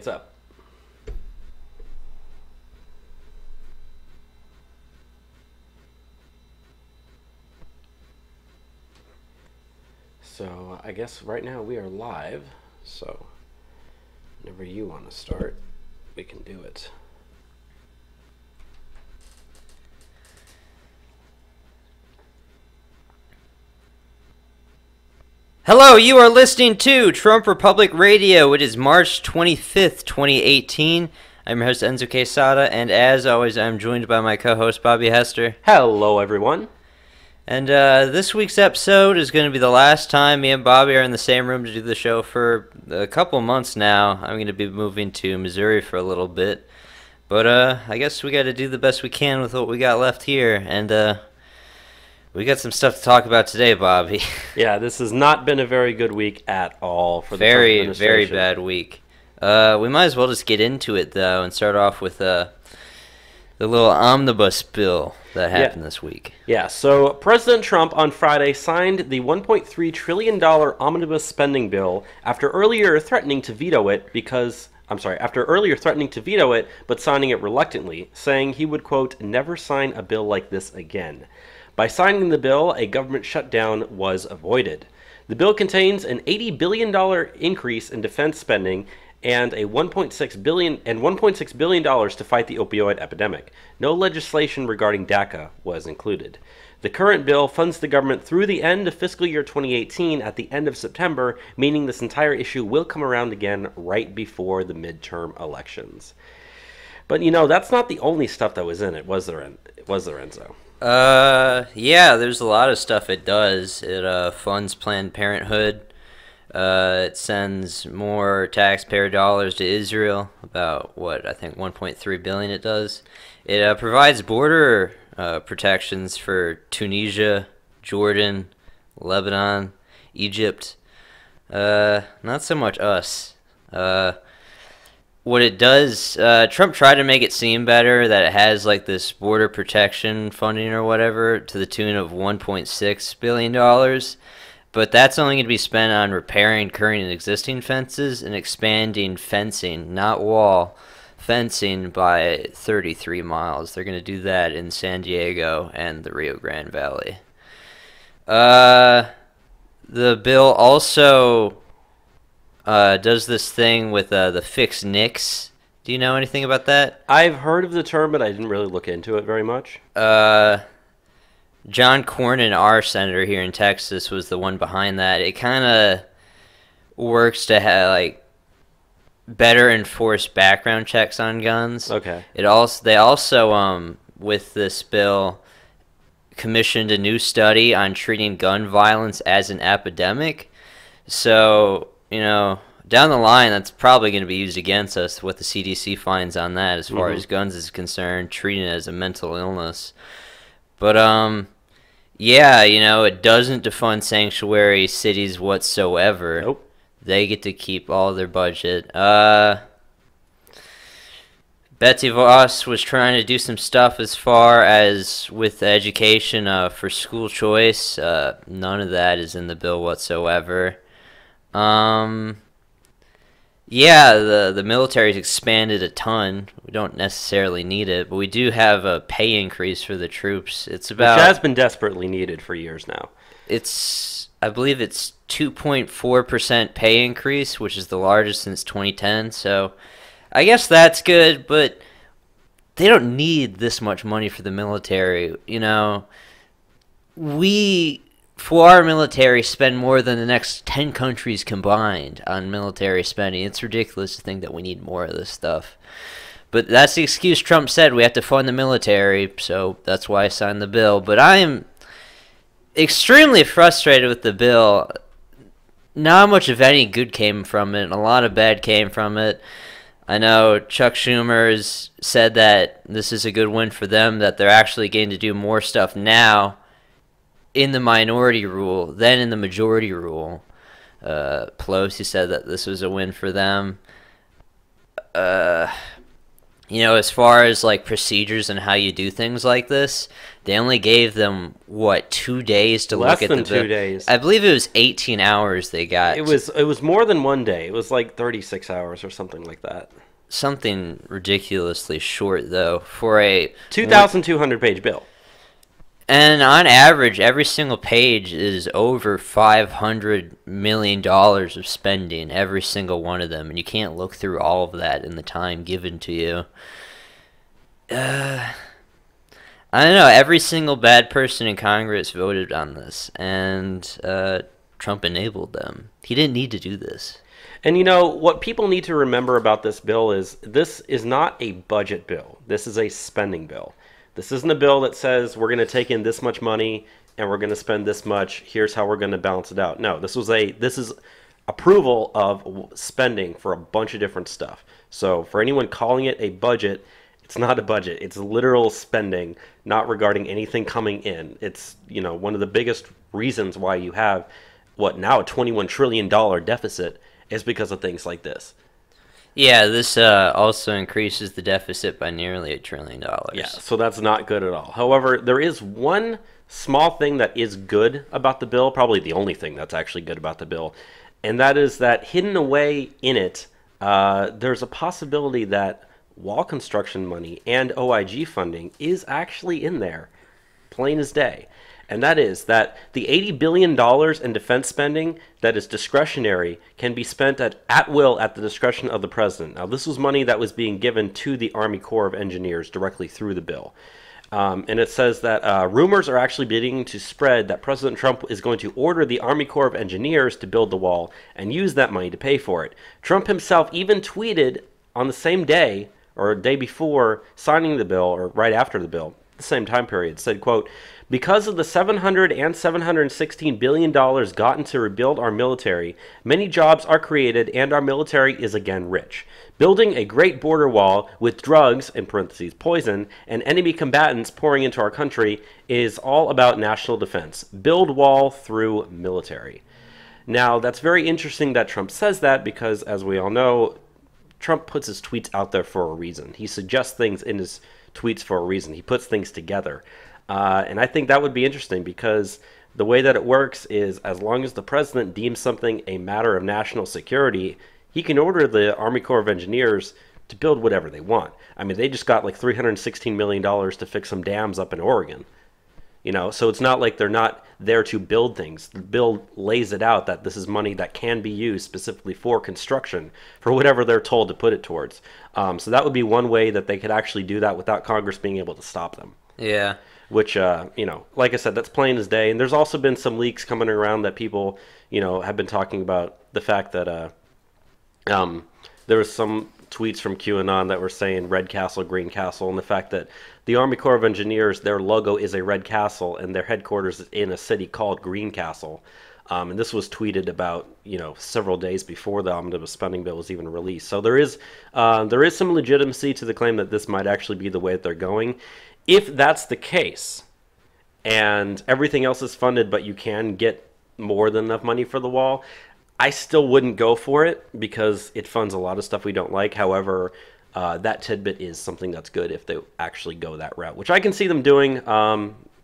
What's up? So I guess right now we are live, so whenever you want to start, we can do it. Hello, you are listening to Trump Republic Radio. It is March 25th, 2018. I'm your host, Enzo Quesada, and as always, I'm joined by my co-host, Bobby Hester. Hello, everyone. And this week's episode is going to be the last time me and Bobby are in the same room to do the show for a couple months now. I'm going to be moving to Missouri for a little bit. But I guess we got to do the best we can with what we got left here. And we got some stuff to talk about today, Bobby. Yeah, this has not been a very good week at all for the Trump Very administration. bad week. We might as well just get into it, though, and start off with the little omnibus bill that happened this week. Yeah, so President Trump on Friday signed the $1.3 trillion omnibus spending bill after earlier threatening to veto it but signing it reluctly, saying he would, quote, never sign a bill like this again. By signing the bill, a government shutdown was avoided. The bill contains an $80 billion increase in defense spending and $1.6 billion to fight the opioid epidemic. No legislation regarding DACA was included. The current bill funds the government through the end of fiscal year 2018 at the end of September, meaning this entire issue will come around again right before the midterm elections. But, that's not the only stuff that was in it, was there, Enzo? Yeah, there's a lot of stuff it does. It funds Planned Parenthood. It sends more taxpayer dollars to Israel, about I think 1.3 billion it does. It provides border protections for Tunisia, Jordan, Lebanon, Egypt. Not so much us. What it does, Trump tried to make it seem better that it has like this border protection funding or whatever to the tune of $1.6 billion. But that's only going to be spent on repairing current and existing fences and expanding fencing, not wall, fencing by 33 miles. They're going to do that in San Diego and the Rio Grande Valley. The bill also does this thing with the fixed NICS. Do you know anything about that? I've heard of the term, but I didn't really look into it very much. John Cornyn, our senator here in Texas, was the one behind that. It kind of works to have better enforce background checks on guns. Okay. They also with this bill commissioned a new study on treating gun violence as an epidemic. So, down the line, that's probably going to be used against us, what the CDC finds on that as far as guns is concerned, treating it as a mental illness. But, yeah, it doesn't defund sanctuary cities whatsoever. Nope. They get to keep all their budget. Betsy Voss was trying to do some stuff as far as with education for school choice. None of that is in the bill whatsoever. Yeah, the military's expanded a ton. We don't necessarily need it, but we do have a pay increase for the troops. Which has been desperately needed for years now. I believe it's 2.4% pay increase, which is the largest since 2010. So I guess that's good, but they don't need this much money for the military. We, for our military, spend more than the next 10 countries combined on military spending. It's ridiculous to think that we need more of this stuff. But that's the excuse Trump said. We have to fund the military, so that's why I signed the bill. But I am extremely frustrated with the bill. Not much of any good came from it, and a lot of bad came from it. I know Chuck Schumer's said that this is a good win for them, that they're actually getting to do more stuff now in the minority rule than in the majority rule. Pelosi said that this was a win for them. As far as like procedures and how you do things like this, they only gave them 2 days to Less look at than the bill. 2 days. I believe it was 18 hours they got. It was more than one day. It was like 36 hours or something like that. Something ridiculously short though for a 2,200 page bill. And on average, every single page is over $500 million of spending, every single one of them. And you can't look through all of that in the time given to you. I don't know. Every single bad person in Congress voted on this. And Trump enabled them. He didn't need to do this. And what people need to remember about this bill is this is not a budget bill. This is a spending bill. This isn't a bill that says we're going to take in this much money and we're going to spend this much. Here's how we're going to balance it out. No, this is approval of spending for a bunch of different stuff. So for anyone calling it a budget, it's not a budget. It's literal spending, not regarding anything coming in. It's, one of the biggest reasons why you have now a $21 trillion deficit is because of things like this. Yeah, this also increases the deficit by nearly $1 trillion. Yeah, so that's not good at all. However, there is one small thing that is good about the bill, probably the only thing that's actually good about the bill, and that is that hidden away in it, there's a possibility that wall construction money and OIG funding is actually in there, plain as day. And that is that the $80 billion in defense spending that is discretionary can be spent at will at the discretion of the president. Now, this was money that was being given to the Army Corps of Engineers directly through the bill. And it says that rumors are actually beginning to spread that President Trump is going to order the Army Corps of Engineers to build the wall and use that money to pay for it. Trump himself even tweeted on the same day or a day before signing the bill or right after the bill, the same time period, said, quote, "Because of the $700 and $716 billion gotten to rebuild our military, many jobs are created and our military is again rich. Building a great border wall with drugs, in parentheses, poison, and enemy combatants pouring into our country is all about national defense. Build wall through military." Now, that's very interesting that Trump says that because, as we all know, Trump puts his tweets out there for a reason. He suggests things in his tweets for a reason. He puts things together. And I think that would be interesting because the way that it works is as long as the president deems something a matter of national security, he can order the Army Corps of Engineers to build whatever they want. I mean, they just got like $316 million to fix some dams up in Oregon. So it's not like they're not there to build things. The bill lays it out that this is money that can be used specifically for construction, for whatever they're told to put it towards. So that would be one way that they could actually do that without Congress being able to stop them. Yeah. Which, like I said, that's plain as day. And there's also been some leaks coming around that people, have been talking about the fact that there was some tweets from QAnon that were saying red castle, green castle, and the fact that the Army Corps of Engineers, their logo is a red castle, and their headquarters is in a city called Green Castle. And this was tweeted about, several days before the omnibus spending bill was even released. So there is some legitimacy to the claim that this might actually be the way that they're going. If that's the case, and everything else is funded, but you can get more than enough money for the wall, I still wouldn't go for it because it funds a lot of stuff we don't like. However, that tidbit is something that's good if they actually go that route, which I can see them doing.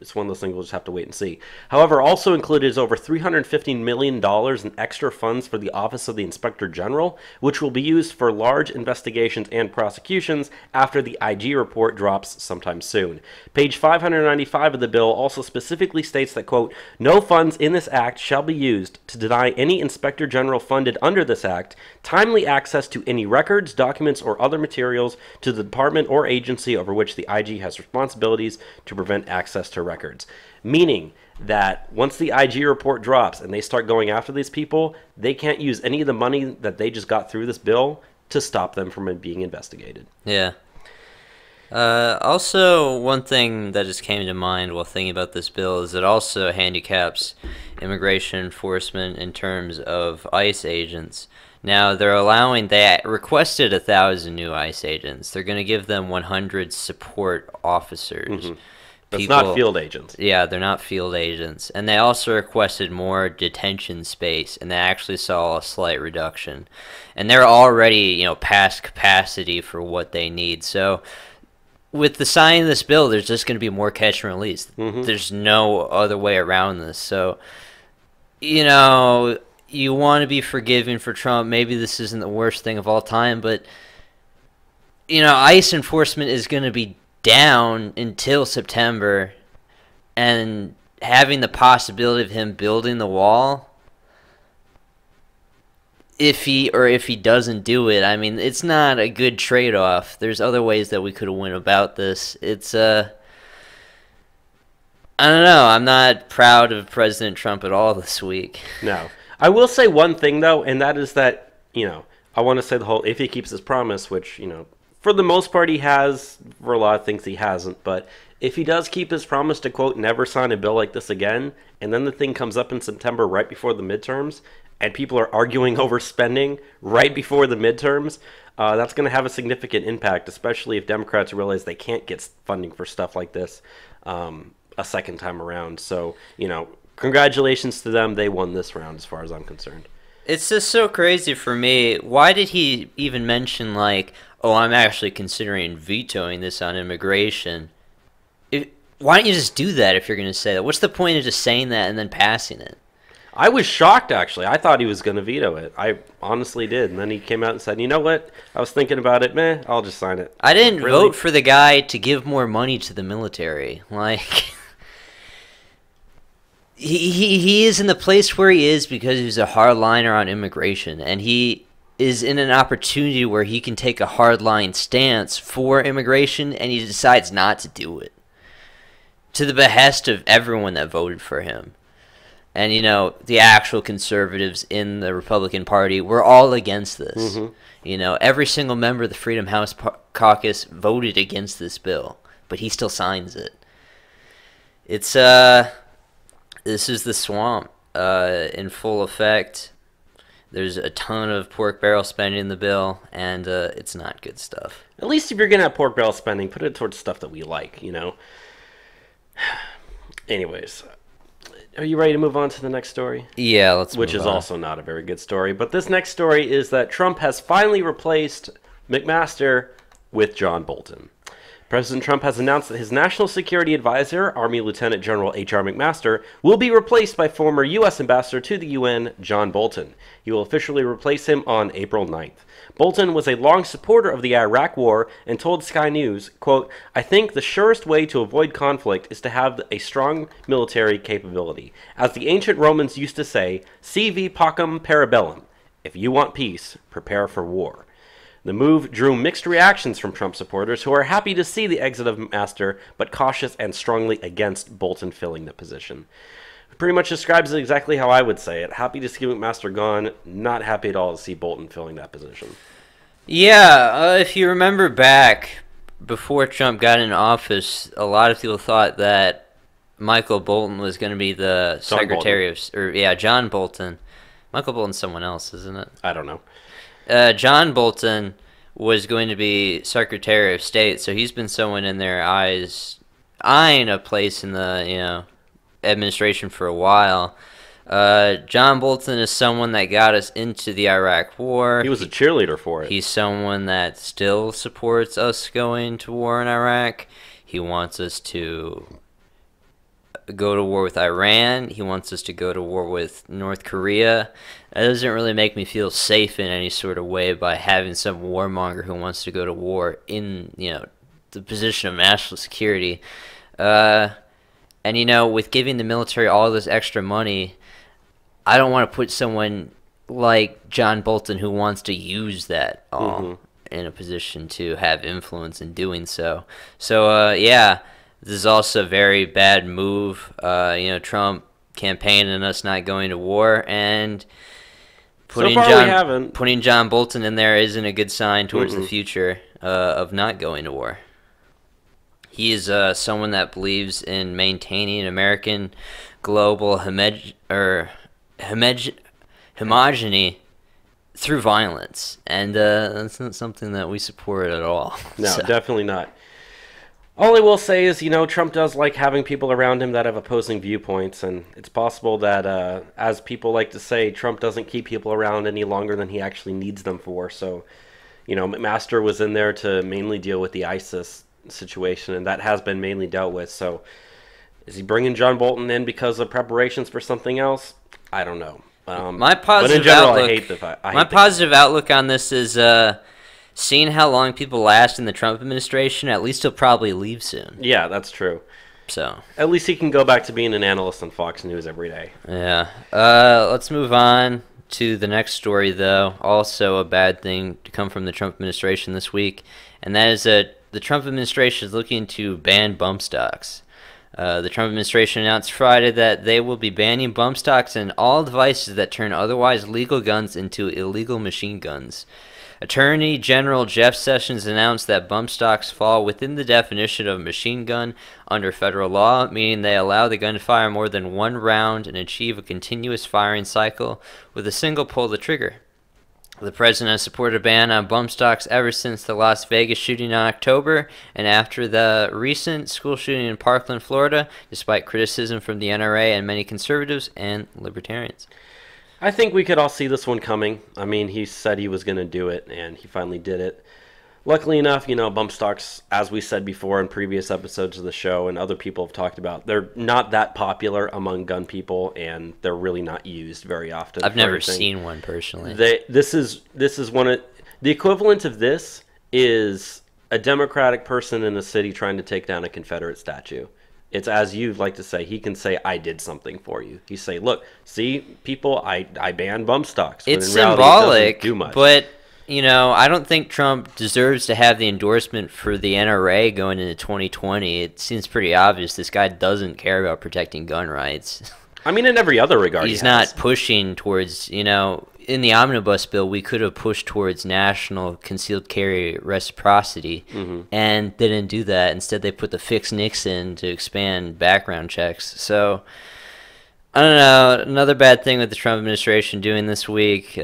It's one of those things we'll just have to wait and see. However, also included is over $315 million in extra funds for the Office of the Inspector General, which will be used for large investigations and prosecutions after the IG report drops sometime soon. Page 595 of the bill also specifically states that, quote, "No funds in this act shall be used to deny any Inspector General funded under this act timely access to any records, documents, or other materials to the department or agency over which the IG has responsibilities to prevent access to records." Meaning that once the IG report drops and they start going after these people, they can't use any of the money that they just got through this bill to stop them from being investigated. Yeah. Also, one thing that just came to mind while thinking about this bill is it also handicaps immigration enforcement in terms of ICE agents. Now, they requested 1,000 new ICE agents. They're going to give them 100 support officers. Mm-hmm. It's not field agents. Yeah, they're not field agents. And they also requested more detention space, and they actually saw a slight reduction. And they're already, past capacity for what they need. So with the signing of this bill, there's just going to be more catch and release. Mm-hmm. There's no other way around this. So, you want to be forgiving for Trump. Maybe this isn't the worst thing of all time, but, ICE enforcement is going to be down until September, and having the possibility of him building the wall, if he doesn't do it, I mean, it's not a good trade-off. There's other ways that we could have went about this. It's I don't know. I'm not proud of President Trump at all this week. No. I will say one thing, though, and that is that, I want to say the whole, if he keeps his promise, which, for the most part he has, for a lot of things he hasn't, but if he does keep his promise to, quote, never sign a bill like this again, and then the thing comes up in September right before the midterms, and people are arguing over spending right before the midterms, that's going to have a significant impact, especially if Democrats realize they can't get funding for stuff like this a second time around. So, congratulations to them. They won this round as far as I'm concerned. It's just so crazy for me. Why did he even mention, I'm actually considering vetoing this on immigration? Why don't you just do that if you're going to say that? What's the point of just saying that and then passing it? I was shocked, actually. I thought he was going to veto it. I honestly did. And then he came out and said, you know what? I was thinking about it. I'll just sign it. I didn't vote for the guy to give more money to the military. He is in the place where he is because he's a hardliner on immigration. And he is in an opportunity where he can take a hardline stance for immigration, and he decides not to do it, to the behest of everyone that voted for him. And, the actual conservatives in the Republican Party were all against this. Mm-hmm. Every single member of the Freedom House caucus voted against this bill, but he still signs it. It's, this is the swamp in full effect. There's a ton of pork barrel spending in the bill, and it's not good stuff. At least if you're going to have pork barrel spending, put it towards stuff that we like, Anyways, are you ready to move on to the next story? Yeah, let's move on. Which is also not a very good story. But this next story is that Trump has finally replaced McMaster with John Bolton. President Trump has announced that his National Security Advisor, Army Lieutenant General H.R. McMaster, will be replaced by former U.S. Ambassador to the UN, John Bolton. He will officially replace him on April 9th. Bolton was a long supporter of the Iraq War and told Sky News, quote, I think the surest way to avoid conflict is to have a strong military capability. As the ancient Romans used to say, sivi pacem parabellum. If you want peace, prepare for war. The move drew mixed reactions from Trump supporters who are happy to see the exit of McMaster, but cautious and strongly against Bolton filling the position. It pretty much describes it exactly how I would say it. Happy to see McMaster gone, not happy at all to see Bolton filling that position. Yeah, if you remember back, before Trump got in office, a lot of people thought that Michael Bolton was going to be the Secretary of... John Bolton. Michael Bolton's someone else, isn't it? I don't know. John Bolton was going to be Secretary of State, so he's been someone in their eyes eyeing a place in the administration for a while. John Bolton is someone that got us into the Iraq War. He was a cheerleader for it. He's someone that still supports us going to war in Iraq. He wants us to go to war with Iran. He wants us to go to war with North Korea. That doesn't really make me feel safe in any sort of way by having some warmonger who wants to go to war in, the position of national security. And, with giving the military all this extra money, I don't want to put someone like John Bolton who wants to use that all in a position to have influence in doing so. So, this is also a very bad move. Trump campaigning us not going to war, and putting John Bolton in there isn't a good sign towards the future of not going to war. He is someone that believes in maintaining American global homogeny through violence, and that's not something that we support at all. No, definitely not. All I will say is, Trump does like having people around him that have opposing viewpoints, and it's possible that, as people like to say, Trump doesn't keep people around any longer than he actually needs them for. So, McMaster was in there to mainly deal with the ISIS situation, and that has been mainly dealt with. So, is he bringing John Bolton in because of preparations for something else? I don't know. My positive but in general, outlook, I hate the. my positive outlook on this is seeing how long people last in the Trump administration. At least he'll probably leave soon. Yeah, that's true. So at least he can go back to being an analyst on Fox News every day. Yeah. Let's move on to the next story, though. Also a bad thing to come from the Trump administration this week, and that is that the Trump administration is looking to ban bump stocks. The Trump administration announced Friday that they will be banning bump stocks and all devices that turn otherwise legal guns into illegal machine guns. Attorney General Jeff Sessions announced that bump stocks fall within the definition of machine gun under federal law, meaning they allow the gun to fire more than one round and achieve a continuous firing cycle with a single pull of the trigger. The president has supported a ban on bump stocks ever since the Las Vegas shooting in October and after the recent school shooting in Parkland, Florida, despite criticism from the NRA and many conservatives and libertarians. I think we could all see this one coming. I mean, he said he was going to do it, and he finally did it. Luckily enough, bump stocks, as we said before in previous episodes of the show and other people have talked about, they're not that popular among gun people, and they're really not used very often. I've never seen one personally. This is one of the equivalent of this is a Democratic person in a city trying to take down a Confederate statue. It's as you like to say, he can say, I did something for you. He say, look, see, people, I banned bump stocks. It's symbolic, but, I don't think Trump deserves to have the endorsement for the NRA going into 2020. It seems pretty obvious this guy doesn't care about protecting gun rights. I mean, in every other regard, he's not pushing towards, in the omnibus bill, we could have pushed towards national concealed carry reciprocity and they didn't do that. Instead, they put the Fix Nixon to expand background checks. So, I don't know. Another bad thing with the Trump administration doing this week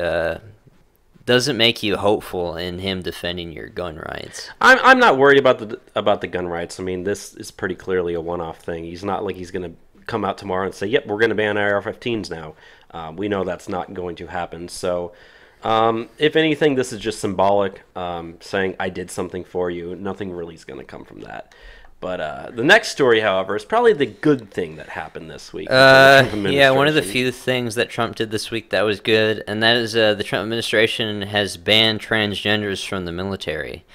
doesn't make you hopeful in him defending your gun rights. I'm not worried about the gun rights. I mean, this is pretty clearly a one-off thing. He's not like he's going to come out tomorrow and say, yep, we're going to ban AR-15s now. We know that's not going to happen. So, if anything, this is just symbolic, saying I did something for you. Nothing really is going to come from that. But the next story, however, is probably the good thing that happened this week. Yeah, one of the few things that Trump did this week that was good, and that is the Trump administration has banned transgenders from the military.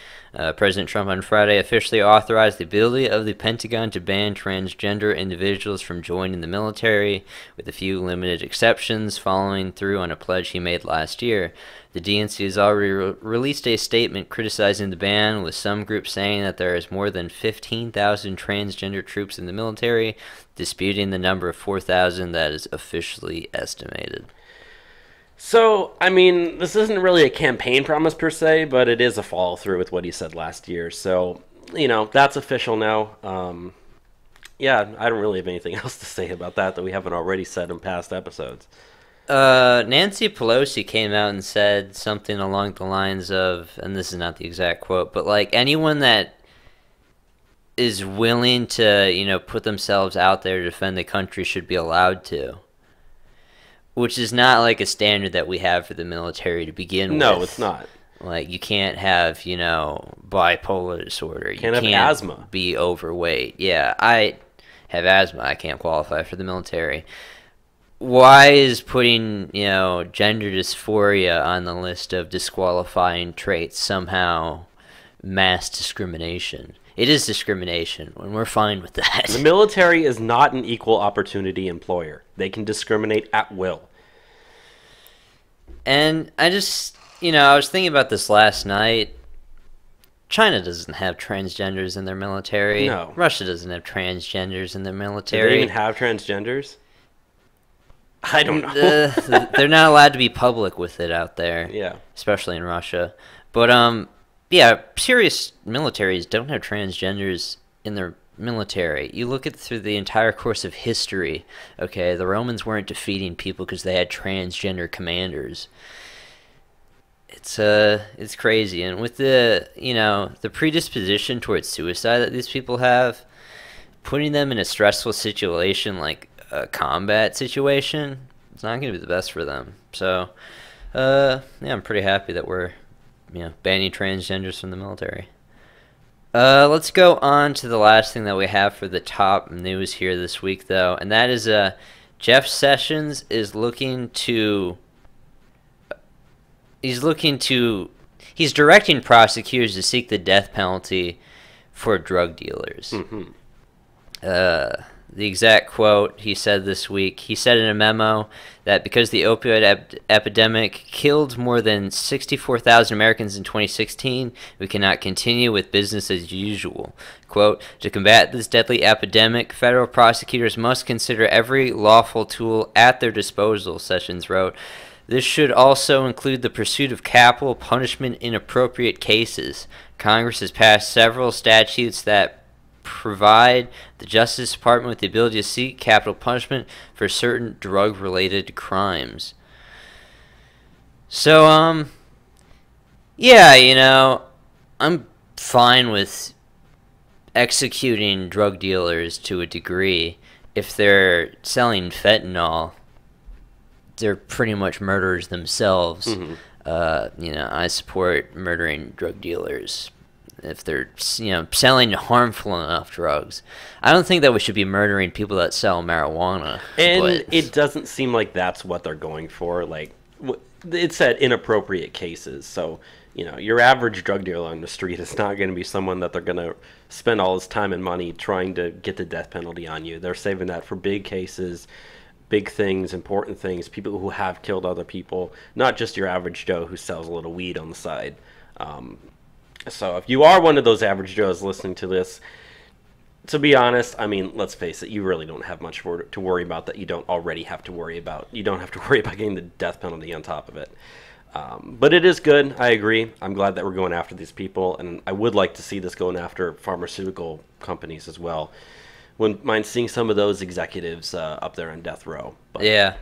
President Trump on Friday officially authorized the ability of the Pentagon to ban transgender individuals from joining the military, with a few limited exceptions, following through on a pledge he made last year. The DNC has already released a statement criticizing the ban, with some groups saying that there is more than 15,000 transgender troops in the military, disputing the number of 4,000 that is officially estimated. So, I mean, this isn't really a campaign promise per se, but it is a follow-through with what he said last year. So, that's official now. Yeah, I don't really have anything else to say about that we haven't already said in past episodes. Nancy Pelosi came out and said something along the lines of, and this is not the exact quote, but like anyone that is willing to, put themselves out there to defend the country should be allowed to. Which is not like a standard that we have for the military to begin with. No, it's not. Like, you can't have, bipolar disorder. You can't have asthma. Be overweight. Yeah, I have asthma. I can't qualify for the military. Why is putting, gender dysphoria on the list of disqualifying traits somehow mass discrimination? It is discrimination, and we're fine with that. The military is not an equal opportunity employer. They can discriminate at will. And I just, I was thinking about this last night. China doesn't have transgenders in their military. No. Russia doesn't have transgenders in their military. Do they even have transgenders? I don't know. They're not allowed to be public with it out there. Yeah. Especially in Russia. But, yeah, serious militaries don't have transgenders in their military. You look at through the entire course of history, okay, the Romans weren't defeating people because they had transgender commanders. it's crazy. And with the the predisposition towards suicide that these people have, putting them in a stressful situation like a combat situation, it's not going to be the best for them. So yeah, I'm pretty happy that we're banning transgenders from the military. Let's go on to the last thing that we have for the top news here this week, though, and that is Jeff Sessions is looking to he's directing prosecutors to seek the death penalty for drug dealers. Mm-hmm. The exact quote he said this week, he said in a memo that because the opioid epidemic killed more than 64,000 Americans in 2016, we cannot continue with business as usual. Quote, to combat this deadly epidemic, federal prosecutors must consider every lawful tool at their disposal, Sessions wrote. This should also include the pursuit of capital punishment in appropriate cases. Congress has passed several statutes that provide the Justice Department with the ability to seek capital punishment for certain drug-related crimes. So, yeah, I'm fine with executing drug dealers to a degree. If they're selling fentanyl, they're pretty much murderers themselves. Mm-hmm. I support murdering drug dealers if they're selling harmful enough drugs. I don't think that we should be murdering people that sell marijuana. And it doesn't seem like that's what they're going for. Like, it said inappropriate cases. So, your average drug dealer on the street is not going to be someone that they're going to spend all his time and money trying to get the death penalty on you. They're saving that for big cases, big things, important things, people who have killed other people, not just your average Joe who sells a little weed on the side. So if you are one of those average Joes listening to this, to be honest, I mean, let's face it, you really don't have much to worry about that you don't already have to worry about. You don't have to worry about getting the death penalty on top of it. But it is good. I agree. I'm glad that we're going after these people, and I would like to see this going after pharmaceutical companies as well. Wouldn't mind seeing some of those executives up there on death row. But. Yeah.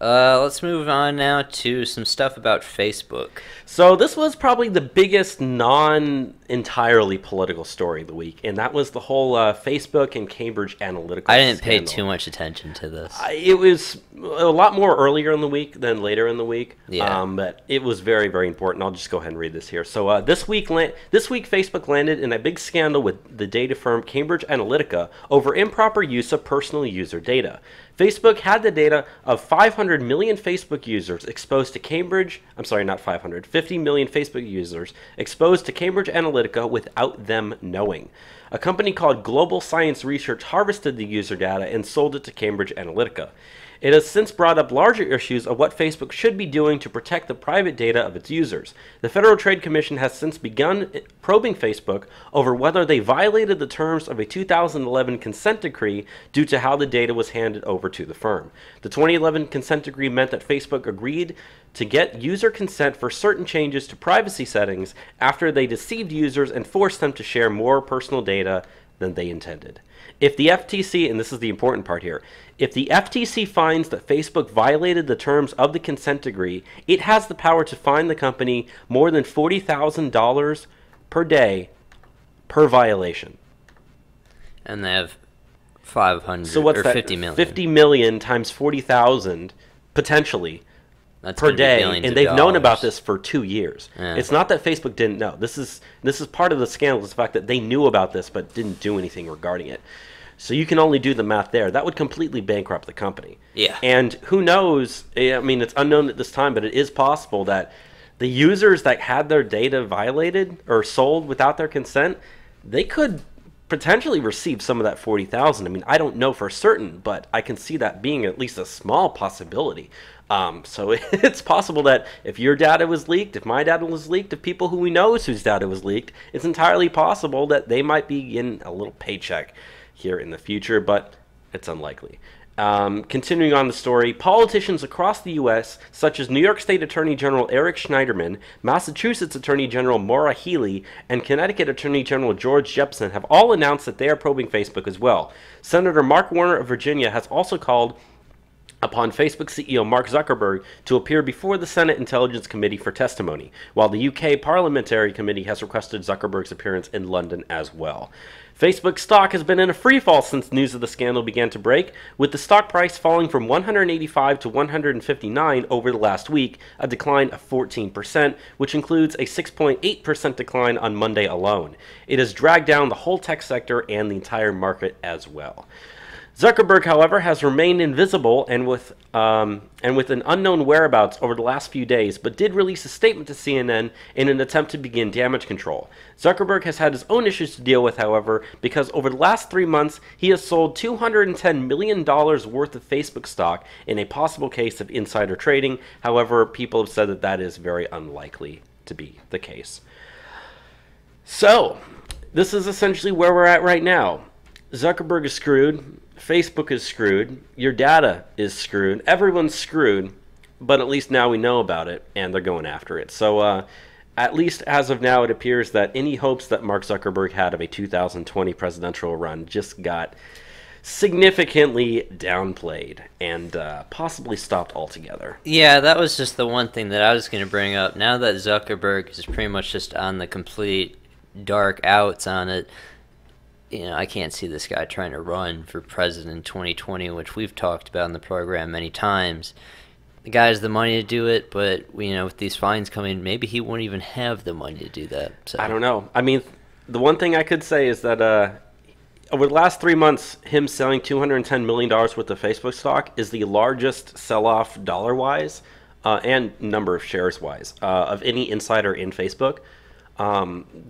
Let's move on now to some stuff about Facebook. So this was probably the biggest non-entirely political story of the week, and that was the whole Facebook and Cambridge Analytica I didn't scandal. pay too much attention to this. It was a lot more earlier in the week than later in the week, Yeah. But it was very, very important. I'll just go ahead and read this here. So this week Facebook landed in a big scandal with the data firm Cambridge Analytica over improper use of personal user data. Facebook had the data of 500 million Facebook users exposed to Cambridge. I'm sorry, not 500. 50 million Facebook users exposed to Cambridge Analytica without them knowing. A company called Global Science Research harvested the user data and sold it to Cambridge Analytica. It has since brought up larger issues of what Facebook should be doing to protect the private data of its users. The Federal Trade Commission has since begun probing Facebook over whether they violated the terms of a 2011 consent decree due to how the data was handed over to the firm. The 2011 consent decree meant that Facebook agreed to get user consent for certain changes to privacy settings after they deceived users and forced them to share more personal data than they intended. If the FTC, and this is the important part here, if the FTC finds that Facebook violated the terms of the consent decree, it has the power to fine the company more than $40,000 per day per violation. And they have 500 So what's or that? 50 million. 50 million times 40,000 potentially. That's Per gonna be day, billions and of they've known about dollars. this for 2 years. Yeah. It's not that Facebook didn't know. This is part of the scandal, is the fact that they knew about this but didn't do anything regarding it. So you can only do the math there. That would completely bankrupt the company. Yeah. And who knows? I mean, it's unknown at this time, but it is possible that the users that had their data violated or sold without their consent, they could potentially receive some of that 40,000. I mean, I don't know for certain, but I can see that being at least a small possibility. So it's possible that if your data was leaked, if my data was leaked, if people who we know whose data was leaked, it's entirely possible that they might be getting a little paycheck here in the future, but it's unlikely. Continuing on the story, politicians across the U.S., such as New York State Attorney General Eric Schneiderman, Massachusetts Attorney General Maura Healey, and Connecticut Attorney General George Jepsen have all announced that they are probing Facebook as well. Senator Mark Warner of Virginia has also called upon Facebook CEO Mark Zuckerberg to appear before the Senate Intelligence Committee for testimony, while the UK Parliamentary Committee has requested Zuckerberg's appearance in London as well. Facebook stock has been in a free fall since news of the scandal began to break, with the stock price falling from 185 to 159 over the last week, a decline of 14%, which includes a 6.8% decline on Monday alone. It has dragged down the whole tech sector and the entire market as well. Zuckerberg, however, has remained invisible and with an unknown whereabouts over the last few days, but did release a statement to CNN in an attempt to begin damage control. Zuckerberg has had his own issues to deal with, however, because over the last 3 months, he has sold $210 million worth of Facebook stock in a possible case of insider trading. However, people have said that that is very unlikely to be the case. So, this is essentially where we're at right now. Zuckerberg is screwed. Facebook is screwed. Your data is screwed. Everyone's screwed, but at least now we know about it, and they're going after it. So, at least as of now, it appears that any hopes that Mark Zuckerberg had of a 2020 presidential run just got significantly downplayed and possibly stopped altogether. Yeah, that was just the one thing that I was going to bring up. Now that Zuckerberg is pretty much just on the complete dark outs on it, you know, I can't see this guy trying to run for president in 2020, which we've talked about in the program many times. The guy has the money to do it, but, you know, with these fines coming, maybe he won't even have the money to do that. So. I don't know. I mean, the one thing I could say is that over the last 3 months, him selling $210 million worth of Facebook stock is the largest sell-off dollar-wise and number of shares-wise of any insider in Facebook.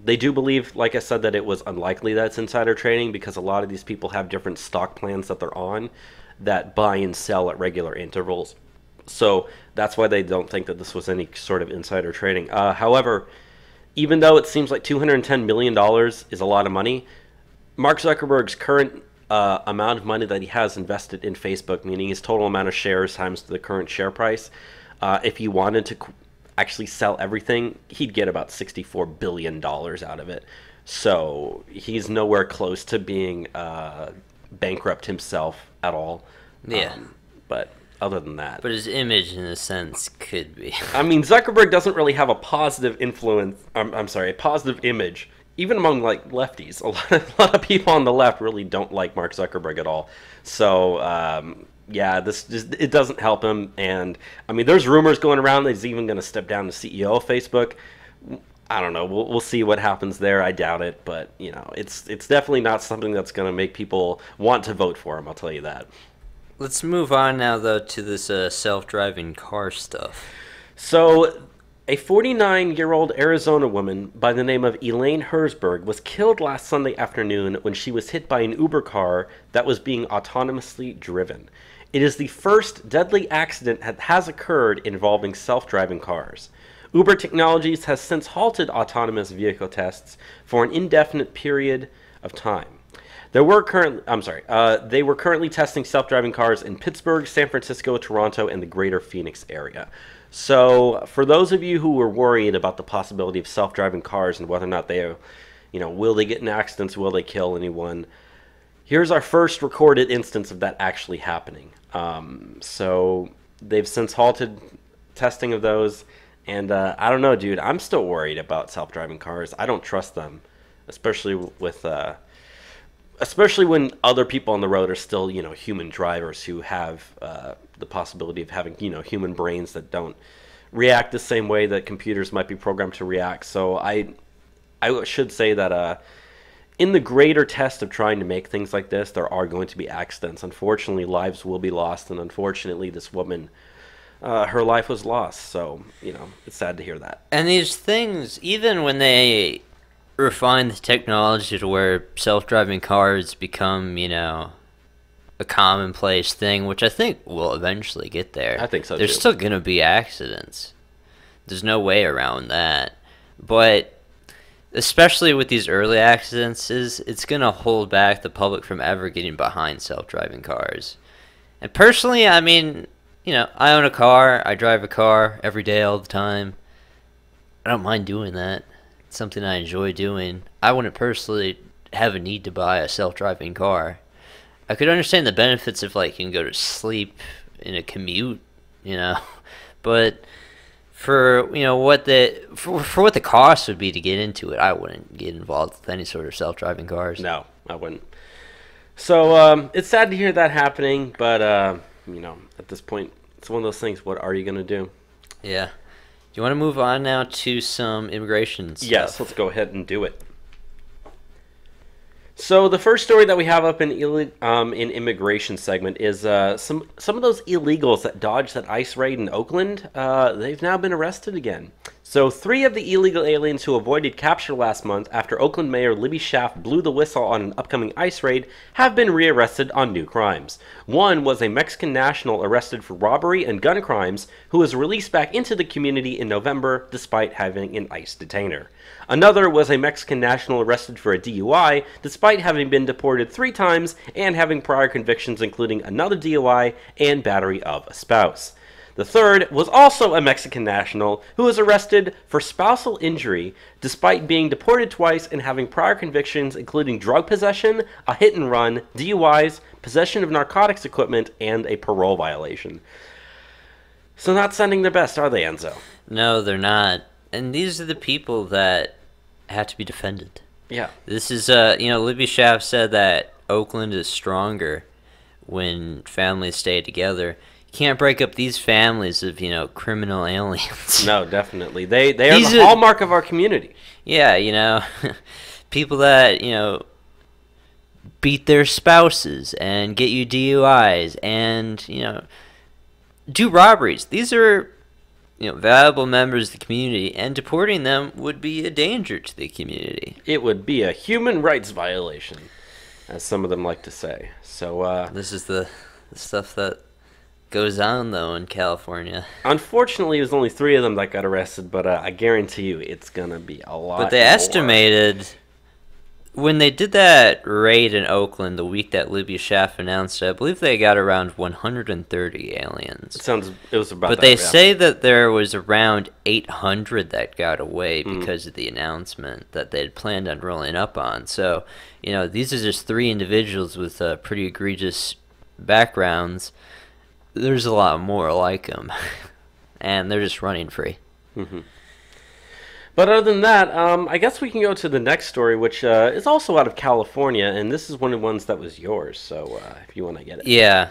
They do believe, like I said, that it was unlikely that it's insider trading because a lot of these people have different stock plans that they're on that buy and sell at regular intervals. So that's why they don't think that this was any sort of insider trading. However, even though it seems like $210 million is a lot of money, Mark Zuckerberg's current amount of money that he has invested in Facebook, meaning his total amount of shares times the current share price, if he wanted to actually sell everything, he'd get about $64 billion out of it. So he's nowhere close to being bankrupt himself at all. Yeah. But other than that. But his image, in a sense, could be. I mean, Zuckerberg doesn't really have a positive influence. A positive image, even among like lefties. A lot of people on the left really don't like Mark Zuckerberg at all. So. Yeah, it doesn't help him, and I mean, there's rumors going around that he's even going to step down to CEO of Facebook. I don't know. We'll see what happens there. I doubt it, but you know, it's definitely not something that's going to make people want to vote for him. I'll tell you that. Let's move on now, though, to this self-driving car stuff. So, a 49-year-old Arizona woman by the name of Elaine Herzberg was killed last Sunday afternoon when she was hit by an Uber car that was being autonomously driven. It is the first deadly accident that has occurred involving self-driving cars. Uber Technologies has since halted autonomous vehicle tests for an indefinite period of time. They were currently testing self-driving cars in Pittsburgh, San Francisco, Toronto, and the greater Phoenix area. So, for those of you who were worried about the possibility of self-driving cars and whether or not they, will they get in accidents, will they kill anyone, here's our first recorded instance of that actually happening. So, they've since halted testing of those, and I don't know, dude, I'm still worried about self-driving cars. I don't trust them, especially when other people on the road are still, human drivers who have the possibility of having, human brains that don't react the same way that computers might be programmed to react. So I should say that in the greater test of trying to make things like this, there are going to be accidents. Unfortunately, lives will be lost, and unfortunately, this woman, her life was lost. So, it's sad to hear that. And these things, even when they refine the technology to where self-driving cars become, a commonplace thing, which I think will eventually get there. I think so, There's too. still going to be accidents. There's no way around that. But especially with these early accidents, it's going to hold back the public from ever getting behind self-driving cars. And personally, I mean, I own a car. I drive a car every day all the time. I don't mind doing that. It's something I enjoy doing. I wouldn't personally have a need to buy a self-driving car. I could understand the benefits if, you can go to sleep in a commute, you know. But for what the cost would be to get into it, I wouldn't get involved with any sort of self-driving cars. No, I wouldn't. So it's sad to hear that happening, but at this point, it's one of those things. What are you gonna do? Yeah. Do you want to move on now to some immigration stuff? Yes, let's go ahead and do it. So the first story that we have up in immigration segment is some of those illegals that dodged that ICE raid in Oakland. They've now been arrested again. So 3 of the illegal aliens who avoided capture last month after Oakland Mayor Libby Schaaf blew the whistle on an upcoming ICE raid have been rearrested on new crimes. One was a Mexican national arrested for robbery and gun crimes who was released back into the community in November despite having an ICE detainer. Another was a Mexican national arrested for a DUI despite having been deported 3 times and having prior convictions including another DUI and battery of a spouse. The third was also a Mexican national who was arrested for spousal injury despite being deported twice and having prior convictions including drug possession, a hit and run, DUIs, possession of narcotics equipment, and a parole violation. So not sending their best, are they, Enzo? No, they're not. And these are the people that have to be defended. Yeah. This is, Libby Schaaf said that Oakland is stronger when families stay together. You can't break up these families of, criminal aliens. No, definitely. They are the hallmark of our community. Yeah, people that, beat their spouses and get you DUIs and, do robberies. These are, valuable members of the community, and deporting them would be a danger to the community. It would be a human rights violation, as some of them like to say. So, this is the stuff that goes on, though, in California. Unfortunately, it was only 3 of them that got arrested, but I guarantee you it's going to be a lot But they more. Estimated, when they did that raid in Oakland the week that Libby Schaaf announced it, I believe they got around 130 aliens. It was about But that, they yeah. say that there was around 800 that got away because of the announcement that they'd planned on rolling up on. So, these are just 3 individuals with pretty egregious backgrounds. There's a lot more like them, and they're just running free. Mm-hmm. But other than that, I guess we can go to the next story, which is also out of California, and this is one of the ones that was yours, so if you want to get it. Yeah,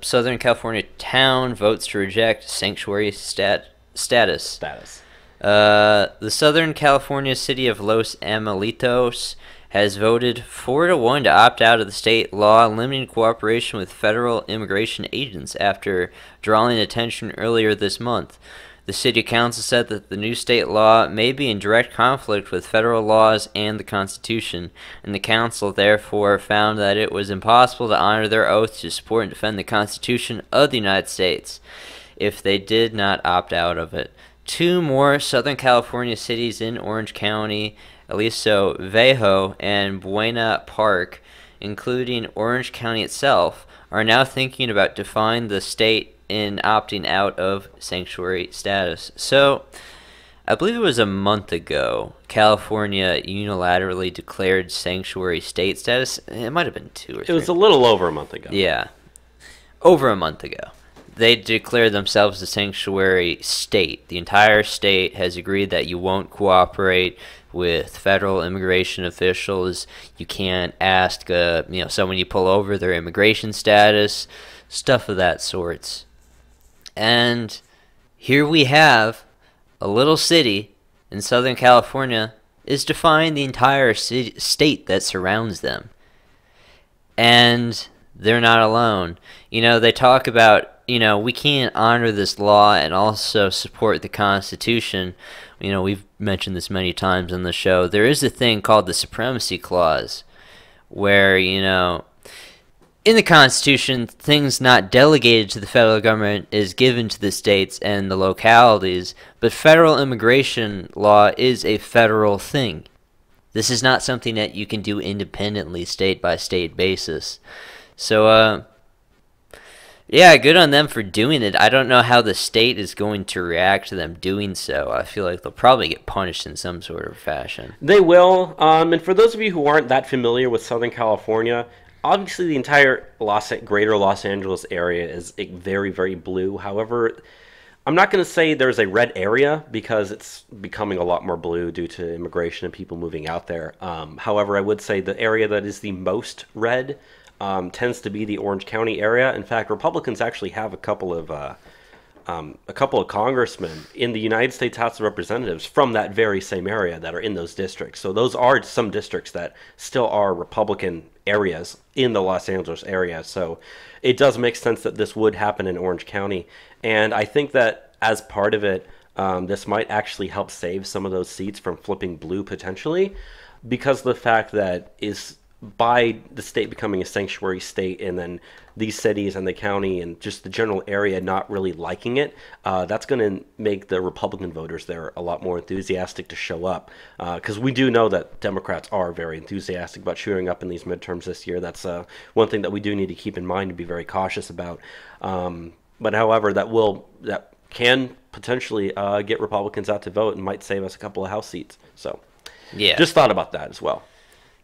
Southern California town votes to reject sanctuary status. The Southern California city of Los Amelitos has voted 4-1 to opt out of the state law limiting cooperation with federal immigration agents after drawing attention earlier this month. The city council said that the new state law may be in direct conflict with federal laws and the Constitution, and the council therefore found that it was impossible to honor their oath to support and defend the Constitution of the United States if they did not opt out of it. 2 more Southern California cities in Orange County, Aliso Viejo and Buena Park, including Orange County itself, are now thinking about defying the state in opting out of sanctuary status. So, I believe it was a month ago, California unilaterally declared sanctuary state status. It might have been 2 or 3. It was a little over a month ago. Yeah, over a month ago. They declared themselves a sanctuary state. The entire state has agreed that you won't cooperate with federal immigration officials. You can't ask, someone you pull over their immigration status, stuff of that sort. And here we have a little city in Southern California is defying the entire state that surrounds them. And they're not alone. They talk about, we can't honor this law and also support the Constitution. We've mentioned this many times on the show. There is a thing called the Supremacy Clause where, in the Constitution, things not delegated to the federal government is given to the states and the localities, but federal immigration law is a federal thing. This is not something that you can do independently, state by state basis. So, yeah, good on them for doing it. I don't know how the state is going to react to them doing so. I feel like they'll probably get punished in some sort of fashion. They will. And for those of you who aren't that familiar with Southern California, Obviously, the entire greater Los Angeles area is very, very blue. However, I'm not going to say there's a red area because it's becoming a lot more blue due to immigration and people moving out there. However, I would say the area that is the most red tends to be the Orange County area. In fact, Republicans actually have a couple of congressmen in the United States House of Representatives from that very same area that are in those districts. So those are some districts that still are Republican areas in the Los Angeles area. So it does make sense that this would happen in Orange County. And I think that as part of it, this might actually help save some of those seats from flipping blue potentially, because of the fact that is by the state becoming a sanctuary state and then these cities and the county and just the general area not really liking it, that's going to make the Republican voters there a lot more enthusiastic to show up. Because we do know that Democrats are very enthusiastic about showing up in these midterms this year. That's one thing that we do need to keep in mind and be very cautious about. But however, that can potentially get Republicans out to vote and might save us a couple of House seats. So Yeah. just thought about that as well.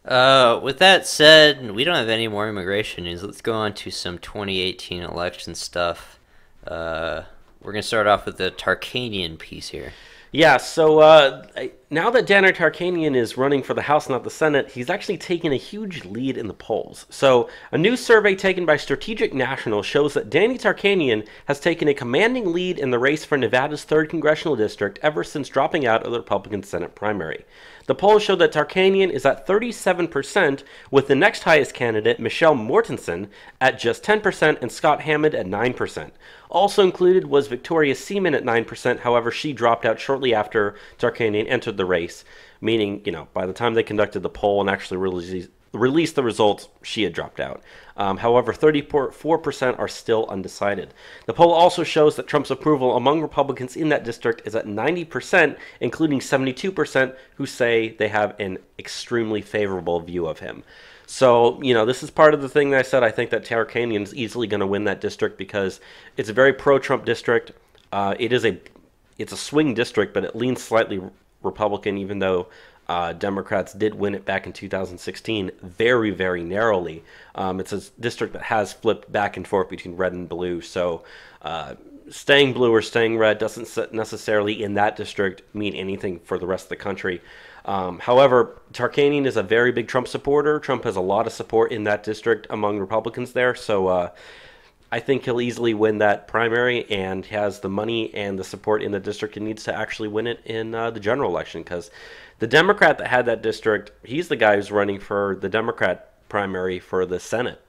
With that said, we don't have any more immigration news. Let's go on to some 2018 election stuff. We're going to start off with the Tarkanian piece here. Yeah, so now that Danny Tarkanian is running for the House, not the Senate, he's actually taken a huge lead in the polls. So a new survey taken by Strategic National shows that Danny Tarkanian has taken a commanding lead in the race for Nevada's 3rd congressional district ever since dropping out of the Republican Senate primary. The polls show that Tarkanian is at 37%, with the next highest candidate, Michelle Mortensen, at just 10% and Scott Hammond at 9%. Also included was Victoria Seaman at 9%, however, she dropped out shortly after Tarkanian entered the race, meaning, by the time they conducted the poll and actually released the results, she had dropped out. However, 34% are still undecided. The poll also shows that Trump's approval among Republicans in that district is at 90%, including 72% who say they have an extremely favorable view of him. So, this is part of the thing that I said. I think that Tarkanian is easily going to win that district because it's a very pro-Trump district. It's a swing district, but it leans slightly Republican, even though Democrats did win it back in 2016 very, very narrowly. It's a district that has flipped back and forth between red and blue. So staying blue or staying red doesn't necessarily in that district mean anything for the rest of the country. However, Tarkanian is a very big Trump supporter. Trump has a lot of support in that district among Republicans there. So I think he'll easily win that primary and has the money and the support in the district and needs to actually win it in the general election, because the Democrat that had that district, he's the guy who's running for the Democrat primary for the Senate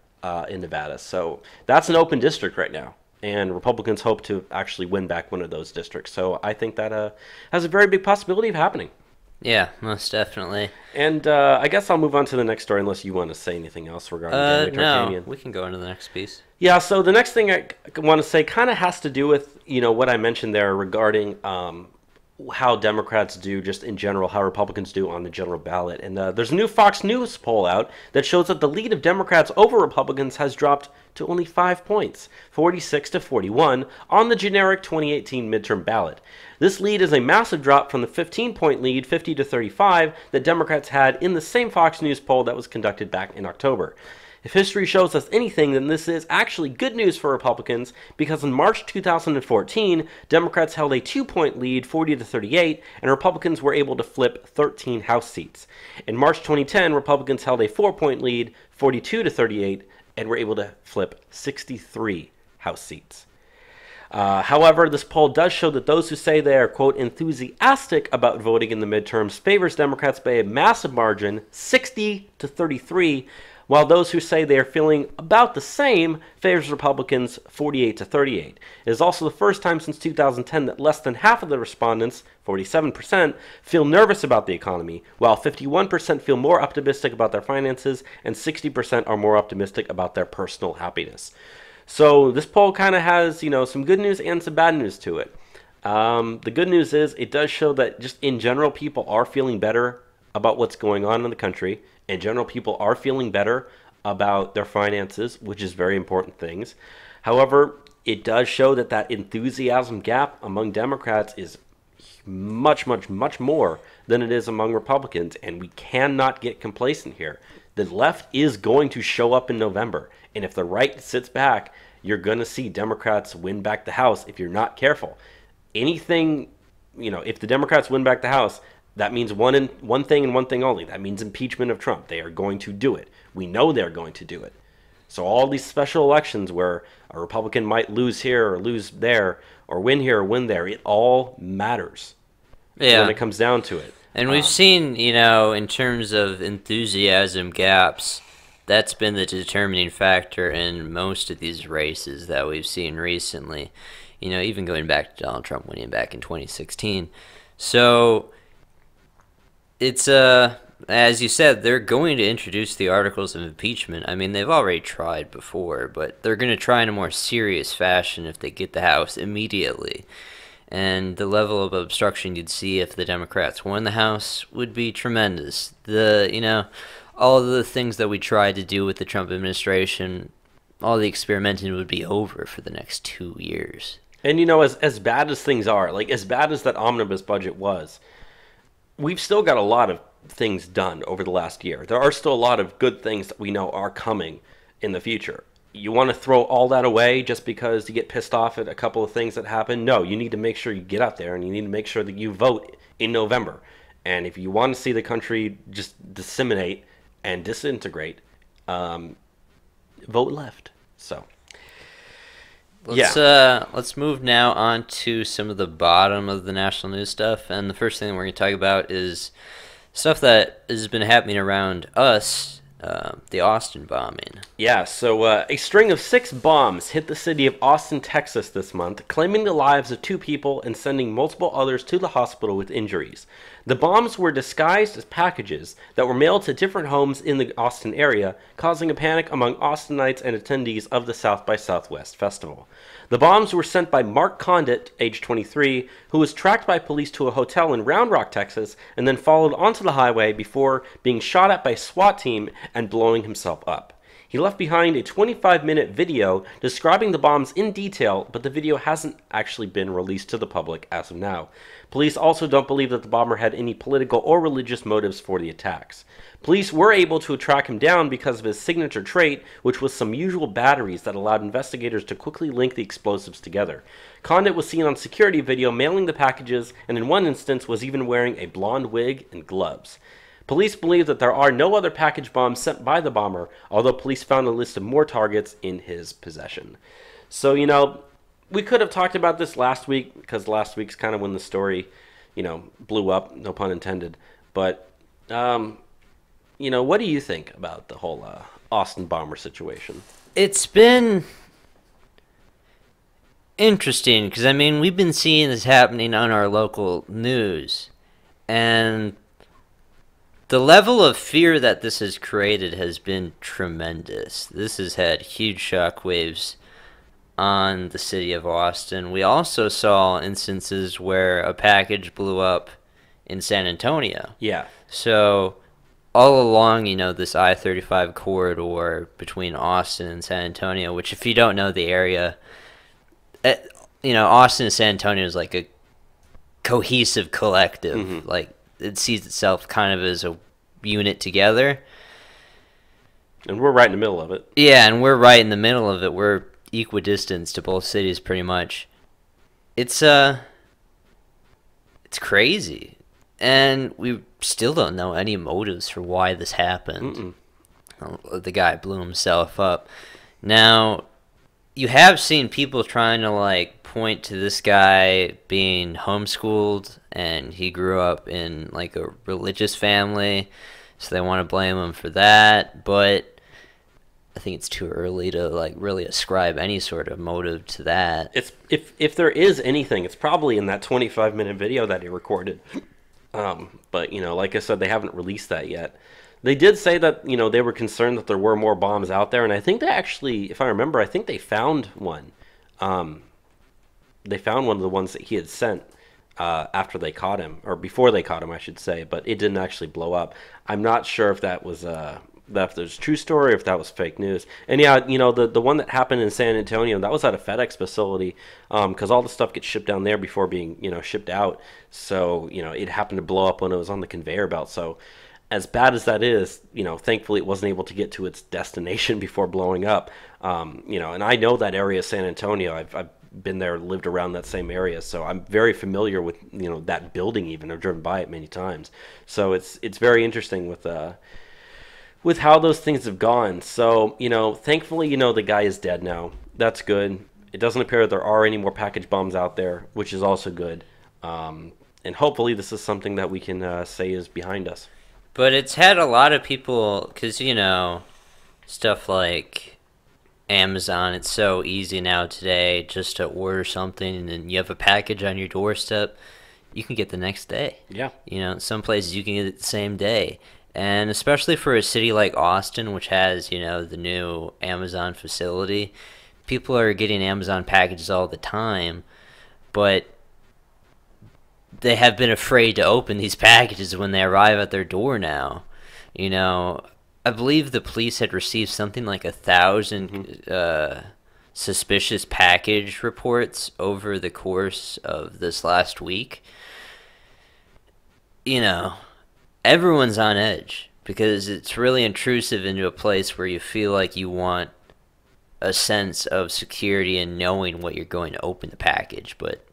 in Nevada. So that's an open district right now, and Republicans hope to actually win back one of those districts. So I think that has a very big possibility of happening. Yeah, most definitely. And I guess I'll move on to the next story unless you want to say anything else regarding Danny Tarkanian. No, we can go into the next piece. Yeah, so the next thing I want to say kind of has to do with, what I mentioned there regarding how Democrats do just in general, how Republicans do on the general ballot. And there's a new Fox News poll out that shows that the lead of Democrats over Republicans has dropped to only 5 points, 46 to 41, on the generic 2018 midterm ballot. This lead is a massive drop from the 15-point lead, 50 to 35, that Democrats had in the same Fox News poll that was conducted back in October. If history shows us anything, then this is actually good news for Republicans, because in March 2014, Democrats held a 2-point lead, 40 to 38, and Republicans were able to flip 13 House seats. In March 2010, Republicans held a 4-point lead, 42 to 38, and were able to flip 63 House seats. However, this poll does show that those who say they are, quote, enthusiastic about voting in the midterms favors Democrats by a massive margin, 60 to 33, while those who say they are feeling about the same favors Republicans 48 to 38. It is also the first time since 2010 that less than half of the respondents, 47%, feel nervous about the economy, while 51% feel more optimistic about their finances and 60% are more optimistic about their personal happiness. So this poll kind of has, some good news and some bad news to it. The good news is it does show that just in general, people are feeling better about what's going on in the country. In general, people are feeling better about their finances, which is very important things. However, it does show that enthusiasm gap among Democrats is much, much, much more than it is among Republicans, and we cannot get complacent here. The left is going to show up in November. And if the right sits back, you're going to see Democrats win back the House if you're not careful. Anything, if the Democrats win back the House, that means one thing and one thing only. That means impeachment of Trump. They are going to do it. We know they're going to do it. So all these special elections where a Republican might lose here or lose there or win here or win there, it all matters when it comes down to it. And we've seen, in terms of enthusiasm gaps, that's been the determining factor in most of these races that we've seen recently. Even going back to Donald Trump winning back in 2016. So it's as you said, they're going to introduce the articles of impeachment. I mean, they've already tried before, but they're going to try in a more serious fashion if they get the House immediately. And the level of obstruction you'd see if the Democrats won the House would be tremendous. All of the things that we tried to do with the Trump administration, all the experimenting would be over for the next 2 years. And as bad as things are, like as bad as that omnibus budget was, we've still got a lot of things done over the last year. There are still a lot of good things that we know are coming in the future. You want to throw all that away just because you get pissed off at a couple of things that happen? No, you need to make sure you get out there and you need to make sure that you vote in November. And if you want to see the country just disseminate and disintegrate, vote left. So let's move now on to some of the bottom of the national news stuff. And the first thing we're going to talk about is stuff that has been happening around us, the Austin bombing. Yeah, so a string of 6 bombs hit the city of Austin, Texas this month, claiming the lives of 2 people and sending multiple others to the hospital with injuries. The bombs were disguised as packages that were mailed to different homes in the Austin area, causing a panic among Austinites and attendees of the South by Southwest Festival. The bombs were sent by Mark Condit, age 23, who was tracked by police to a hotel in Round Rock, Texas, and then followed onto the highway before being shot at by a SWAT team and blowing himself up. He left behind a 25-minute video describing the bombs in detail, but the video hasn't actually been released to the public as of now. Police also don't believe that the bomber had any political or religious motives for the attacks. Police were able to track him down because of his signature trait, which was some usual batteries that allowed investigators to quickly link the explosives together. Condit was seen on security video mailing the packages, and in one instance was even wearing a blonde wig and gloves. Police believe that there are no other package bombs sent by the bomber, although police found a list of more targets in his possession. So, we could have talked about this last week, because last week's kind of when the story, blew up, no pun intended. But, what do you think about the whole Austin bomber situation? It's been interesting, because, we've been seeing this happening on our local news, and the level of fear that this has created has been tremendous. This has had huge shockwaves on the city of Austin. We also saw instances where a package blew up in San Antonio. Yeah. So all along, this I-35 corridor between Austin and San Antonio, which if you don't know the area, Austin and San Antonio is like a cohesive collective. Mm-hmm. Like, it sees itself kind of as a unit together. And we're right in the middle of it. Yeah, and we're right in the middle of it. We're equidistant to both cities pretty much. It's crazy. And we still don't know any motives for why this happened. The guy blew himself up. Now, you have seen people trying to point to this guy being homeschooled, and he grew up in a religious family, so they want to blame him for that. But I think it's too early to really ascribe any sort of motive to that. It's if there is anything, it's probably in that 25-minute video that he recorded. But like I said, they haven't released that yet. They did say that they were concerned that there were more bombs out there, and I think they actually, if I remember, I think they found one. They found one of the ones that he had sent after they caught him, or before they caught him, I should say. But it didn't actually blow up. I'm not sure if that was if there's a true story or if that was fake news. And yeah, the one that happened in San Antonio, that was at a FedEx facility, because all the stuff gets shipped down there before being shipped out. So it happened to blow up when it was on the conveyor belt. So as bad as that is, thankfully it wasn't able to get to its destination before blowing up. And I know that area, San Antonio. I've been there, lived around that same area, so I'm very familiar with that building. Even I've driven by it many times, so it's very interesting with how those things have gone. So thankfully, the guy is dead now. That's good. It doesn't appear that there are any more package bombs out there, which is also good. And hopefully this is something that we can say is behind us. But it's had a lot of people, because, stuff like Amazon, it's so easy now today just to order something and then you have a package on your doorstep. You can get the next day. Yeah. Some places you can get it the same day. And especially for a city like Austin, which has, the new Amazon facility, people are getting Amazon packages all the time, but they have been afraid to open these packages when they arrive at their door now. I believe the police had received something like 1,000 suspicious package reports over the course of this last week. Everyone's on edge because it's really intrusive into a place where you feel like you want a sense of security and knowing what you're going to open the package, but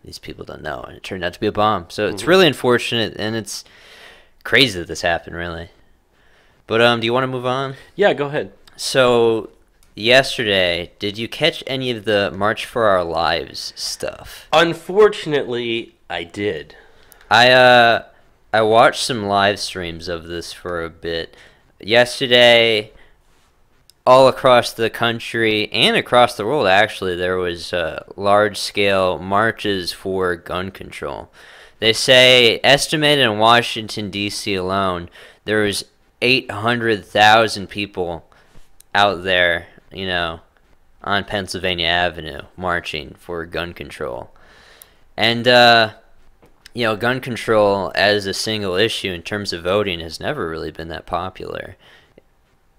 these people don't know, and it turned out to be a bomb. So it's really unfortunate, and it's crazy that this happened, really. But do you want to move on? Yeah, go ahead. So yesterday, did you catch any of the March for Our Lives stuff? Unfortunately, I did. I watched some live streams of this for a bit. Yesterday, all across the country and across the world, actually, there was large-scale marches for gun control. They say, estimated in Washington, D.C. alone, there was 800,000 people out there, on Pennsylvania Avenue marching for gun control. And, gun control as a single issue in terms of voting has never really been that popular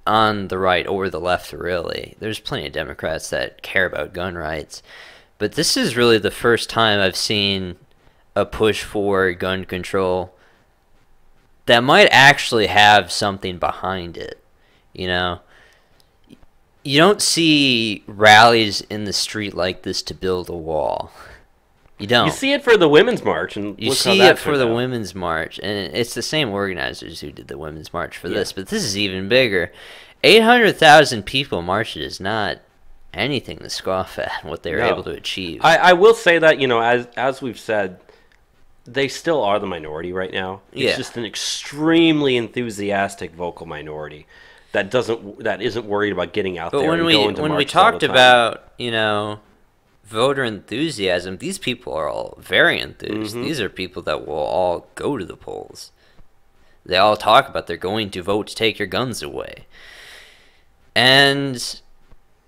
on the right or the left, really. There's plenty of Democrats that care about gun rights, but this is really the first time I've seen a push for gun control that might actually have something behind it. You don't see rallies in the street like this to build a wall. You don't. You see it for the Women's March, and you see it for the Women's March, and it's the same organizers who did the Women's March for this, but this is even bigger. 800,000 people marched is not anything to scoff at what they were able to achieve. I will say that, as we've said, they still are the minority right now. It's just an extremely enthusiastic vocal minority that isn't worried about getting out there and going to marches all the time. When we talked about, voter enthusiasm, these people are all very enthused. These are people that will all go to the polls. They all talk about they're going to vote to take your guns away. And,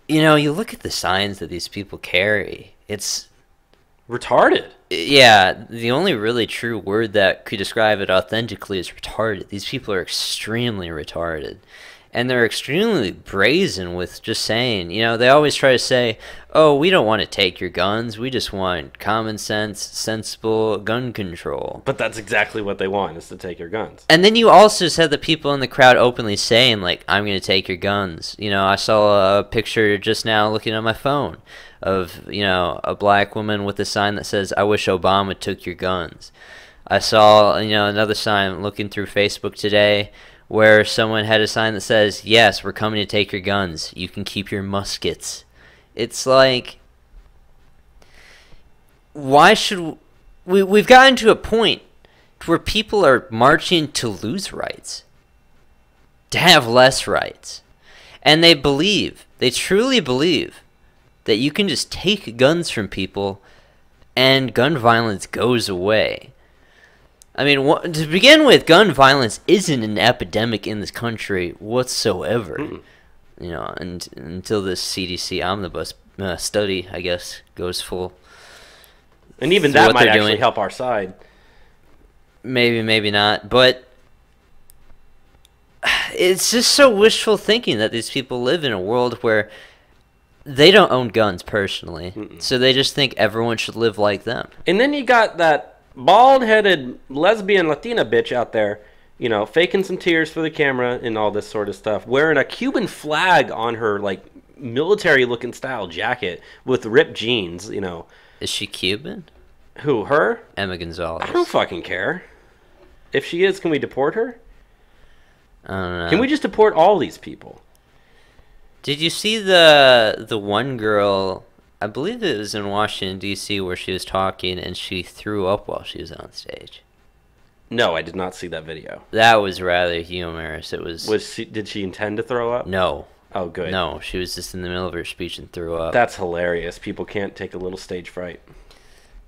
you look at the signs that these people carry. It's retarded. Yeah, the only really true word that could describe it authentically is retarded. These people are extremely retarded. And they're extremely brazen with just saying, they always try to say, oh, we don't want to take your guns. We just want common sense, sensible gun control. But that's exactly what they want, is to take your guns. And then you also said the people in the crowd openly saying, like, I'm going to take your guns. I saw a picture just now looking at my phone of, a black woman with a sign that says, I wish Obama took your guns. I saw, another sign looking through Facebook today where someone had a sign that says, yes, we're coming to take your guns. You can keep your muskets. It's like, why should we've gotten to a point where people are marching to lose rights, to have less rights. And they truly believe that you can just take guns from people and gun violence goes away. I mean, to begin with, gun violence isn't an epidemic in this country whatsoever. And until this CDC omnibus study, I guess, goes full. And even that might actually help our side. Maybe, maybe not. But it's just so wishful thinking that these people live in a world where they don't own guns personally. So they just think everyone should live like them. And then you got that bald-headed lesbian Latina bitch out there faking some tears for the camera and all this sort of stuff, wearing a Cuban flag on her like military-looking style jacket with ripped jeans. Is she Cuban? Who, her? Emma Gonzalez. I don't fucking care. If she is, can we deport her? I don't know. Can we just deport all these people? Did you see the one girl? I believe it was in Washington D.C. where she was talking and she threw up while she was on stage. No, I did not see that video. That was rather humorous. It was. Did she intend to throw up? No. Oh, good. No, she was just in the middle of her speech and threw up. That's hilarious. People can't take a little stage fright.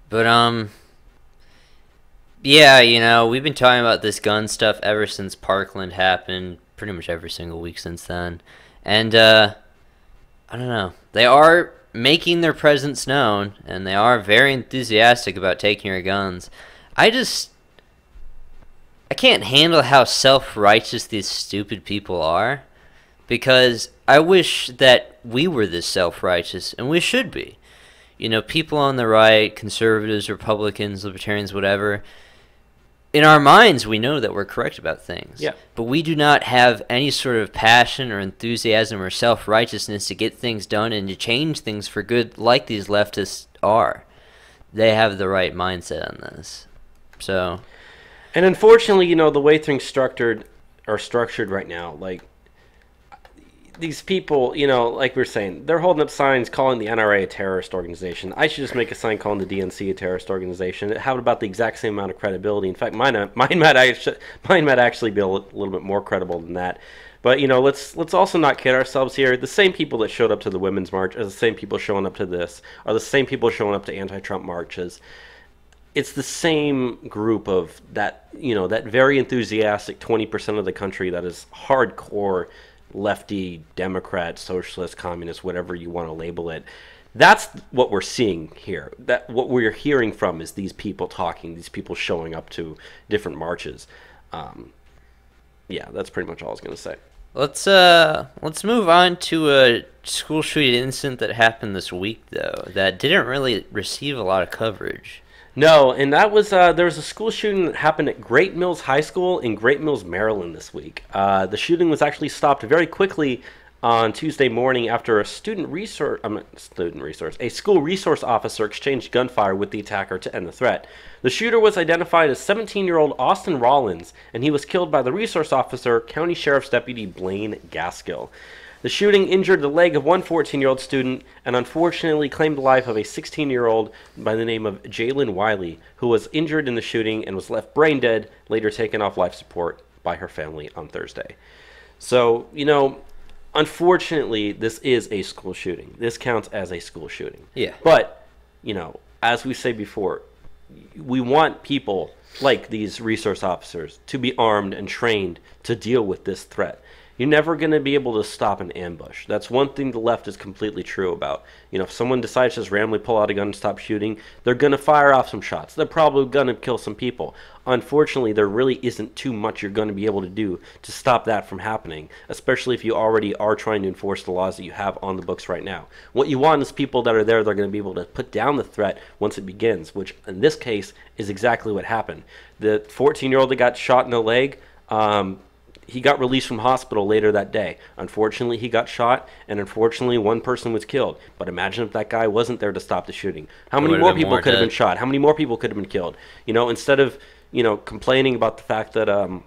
But yeah, we've been talking about this gun stuff ever since Parkland happened, pretty much every single week since then. And I don't know. They are making their presence known, and they are very enthusiastic about taking our guns. I can't handle how self-righteous these stupid people are, because I wish that we were this self-righteous, and we should be. People on the right, conservatives, Republicans, libertarians, whatever, in our minds we know that we're correct about things. Yeah. But we do not have any sort of passion or enthusiasm or self-righteousness to get things done and to change things for good like these leftists are. They have the right mindset on this. So... And unfortunately, the way things are structured right now, like these people, like we were saying, they're holding up signs calling the NRA a terrorist organization. I should just make a sign calling the DNC a terrorist organization. It have about the exact same amount of credibility. In fact, mine might actually be a little bit more credible than that. But let's also not kid ourselves here. The same people that showed up to the Women's March are the same people showing up to this, are the same people showing up to anti-Trump marches. It's the same group of that very enthusiastic 20% of the country that is hardcore lefty, Democrat, socialist, communist, whatever you want to label it. That's what we're seeing here. That what we're hearing from is these people talking, these people showing up to different marches. Yeah, that's pretty much all I was going to say. Let's move on to a school shooting incident that happened this week, though, that didn't really receive a lot of coverage. No, and that was there was a school shooting that happened at Great Mills High School in Great Mills, Maryland this week. The shooting was actually stopped very quickly on Tuesday morning after a school resource officer exchanged gunfire with the attacker to end the threat. The shooter was identified as 17-year-old Austin Rollins, and he was killed by the resource officer, County Sheriff's Deputy Blaine Gaskill. The shooting injured the leg of one 14-year-old student and unfortunately claimed the life of a 16-year-old by the name of Jalen Wiley, who was injured in the shooting and was left brain dead, later taken off life support by her family on Thursday. So, unfortunately, this is a school shooting. This counts as a school shooting. Yeah. But, as we say before, we want people like these resource officers to be armed and trained to deal with this threat. You're never going to be able to stop an ambush. That's one thing the left is completely true about. If someone decides to just randomly pull out a gun and stop shooting, they're going to fire off some shots. They're probably going to kill some people. Unfortunately, there really isn't too much you're going to be able to do to stop that from happening, especially if you already are trying to enforce the laws that you have on the books right now. What you want is people that are there that are going to be able to put down the threat once it begins, which in this case is exactly what happened. The 14-year-old that got shot in the leg, he got released from hospital later that day. Unfortunately, he got shot, and unfortunately, one person was killed. But imagine if that guy wasn't there to stop the shooting. How many more people could have been shot? How many more people could have been killed? Instead of, complaining about the fact that,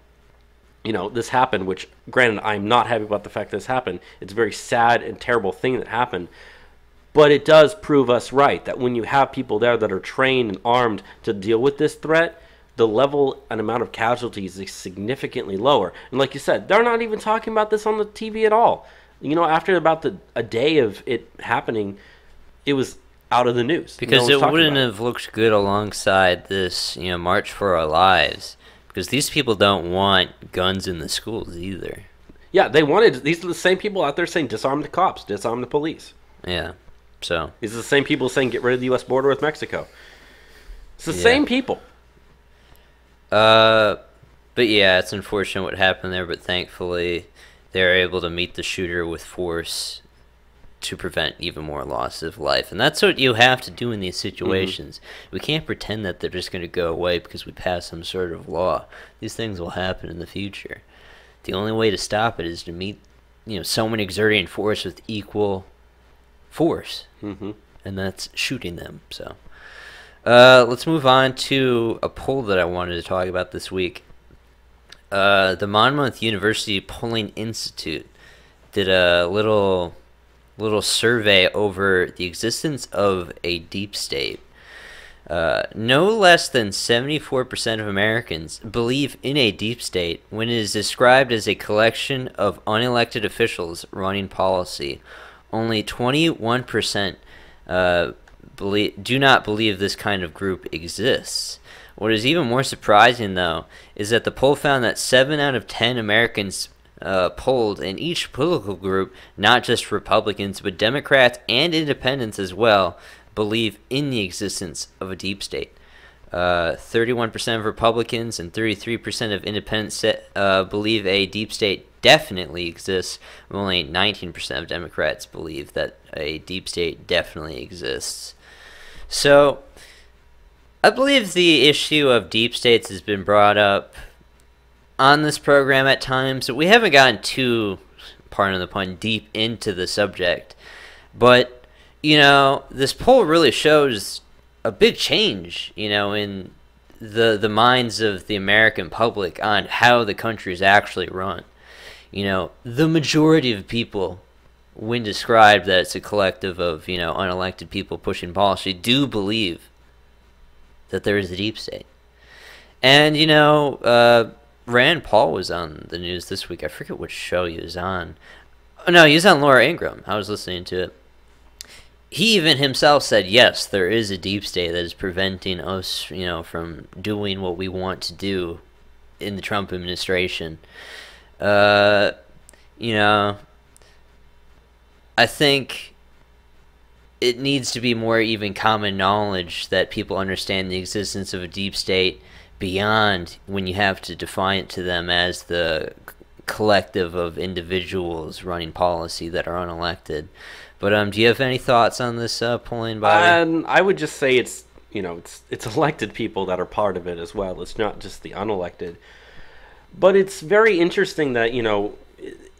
this happened, which, granted, I'm not happy about the fact that this happened. It's a very sad and terrible thing that happened. But it does prove us right, that when you have people there that are trained and armed to deal with this threat, the level and amount of casualties is significantly lower. And like you said, they're not even talking about this on the TV at all. After about a day of it happening, it was out of the news. Because it wouldn't have looked good alongside this, March for Our Lives. Because these people don't want guns in the schools either. Yeah, these are the same people out there saying disarm the cops, disarm the police. Yeah, so. These are the same people saying get rid of the U.S. border with Mexico. It's the same people. But yeah, it's unfortunate what happened there, but thankfully they're able to meet the shooter with force to prevent even more loss of life. And that's what you have to do in these situations. We can't pretend that they're just going to go away because we pass some sort of law. These things will happen in the future. The only way to stop it is to meet, someone exerting force with equal force. And that's shooting them. So let's move on to a poll that I wanted to talk about this week. The Monmouth University Polling Institute did a little survey over the existence of a deep state. No less than 74% of Americans believe in a deep state when it is described as a collection of unelected officials running policy. Only 21% do not believe this kind of group exists. What is even more surprising, though, is that the poll found that 7 out of 10 Americans polled in each political group, not just Republicans, but Democrats and independents as well, believe in the existence of a deep state. 31% of Republicans and 33% of independents believe a deep state definitely exists. Only 19% of Democrats believe that a deep state definitely exists. So, I believe the issue of deep states has been brought up on this program at times. We haven't gotten too, pardon the pun, deep into the subject. But, this poll really shows a big change, in the minds of the American public on how the country is actually run. The majority of people, when described that it's a collective of, unelected people pushing policy, do believe that there is a deep state. And, Rand Paul was on the news this week. I forget which show he was on. Oh, no, he was on Laura Ingraham. I was listening to it. He even himself said, yes, there is a deep state that is preventing us, from doing what we want to do in the Trump administration. I think it needs to be more even common knowledge that people understand the existence of a deep state beyond when you have to define it to them as the collective of individuals running policy that are unelected. But do you have any thoughts on this polling body? I would just say it's elected people that are part of it as well. It's not just the unelected. But it's very interesting that,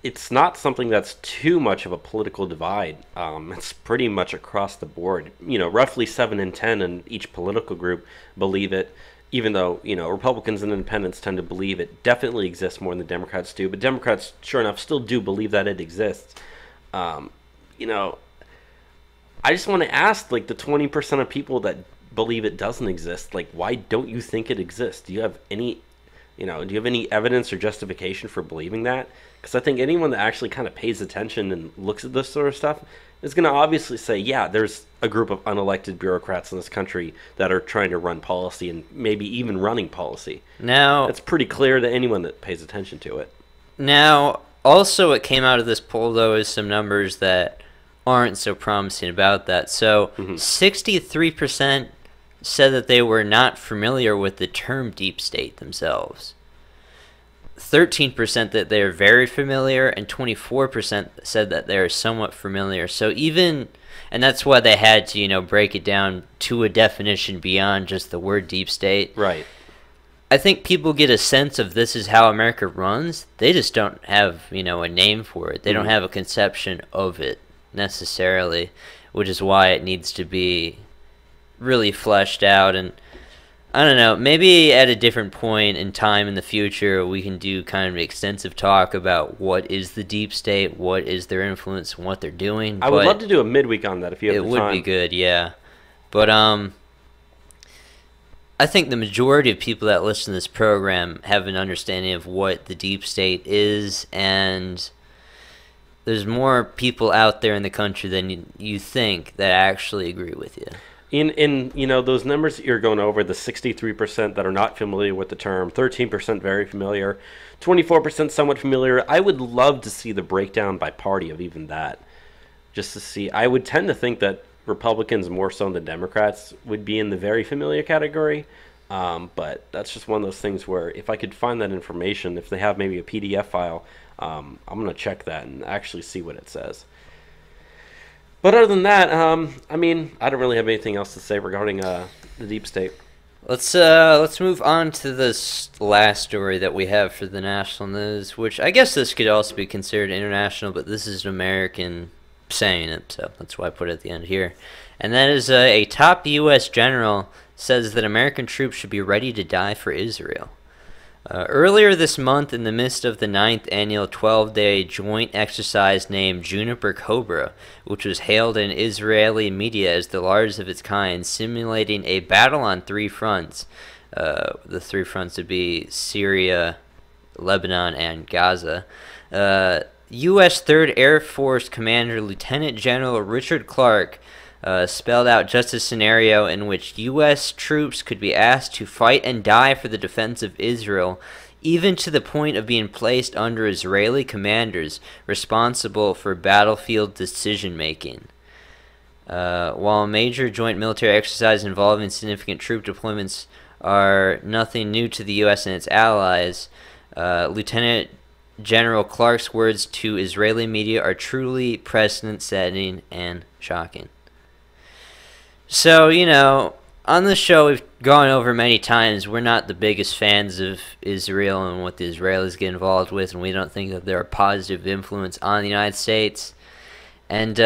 it's not something that's too much of a political divide. It's pretty much across the board. Roughly 7 in 10 in each political group believe it, even though, Republicans and independents tend to believe it definitely exists more than the Democrats do. But Democrats, sure enough, still do believe that it exists. I just want to ask, the 20% of people that believe it doesn't exist, why don't you think it exists? Do you have any evidence or justification for believing that? Because I think anyone that actually kind of pays attention and looks at this sort of stuff is going to obviously say, yeah, there's a group of unelected bureaucrats in this country that are trying to run policy and maybe even running policy. Now, it's pretty clear to anyone that pays attention to it. Now, also what came out of this poll, though, is some numbers that aren't so promising about that. So, 63% said that they were not familiar with the term deep state themselves. 13% that they are very familiar, and 24% said that they are somewhat familiar. So and that's why they had to, break it down to a definition beyond just the word deep state. Right. I think people get a sense of this is how America runs. They just don't have, a name for it. They don't have a conception of it necessarily, which is why it needs to be really fleshed out. And I don't know, maybe at a different point in time in the future we can do kind of extensive talk about what is the deep state, what is their influence, and what they're doing. I would love to do a midweek on that if you have the time. It would be good, yeah. But I think the majority of people that listen to this program have an understanding of what the deep state is, and there's more people out there in the country than you think that actually agree with you. In those numbers that you're going over, the 63% that are not familiar with the term, 13% very familiar, 24% somewhat familiar, I would love to see the breakdown by party of even that. Just to see, I would tend to think that Republicans more so than Democrats would be in the very familiar category. But that's just one of those things where if I could find that information, if they have maybe a PDF file, I'm going to check that and actually see what it says. But other than that, I mean, I don't really have anything else to say regarding the deep state. Let's move on to this last story that we have for the national news, which I guess this could also be considered international, but this is an American saying it, so that's why I put it at the end here. And that is a top U.S. general says that American troops should be ready to die for Israel. Earlier this month, in the midst of the 9th annual 12-day joint exercise named Juniper Cobra, which was hailed in Israeli media as the largest of its kind, simulating a battle on three fronts. The three fronts would be Syria, Lebanon, and Gaza. U.S. 3rd Air Force Commander Lieutenant General Richard Clark spelled out just a scenario in which U.S. troops could be asked to fight and die for the defense of Israel, even to the point of being placed under Israeli commanders responsible for battlefield decision-making. While major joint military exercises involving significant troop deployments are nothing new to the U.S. and its allies, Lieutenant General Clark's words to Israeli media are truly precedent-setting and shocking. So, on this show we've gone over many times, we're not the biggest fans of Israel and what the Israelis get involved with, and we don't think that they're a positive influence on the United States. And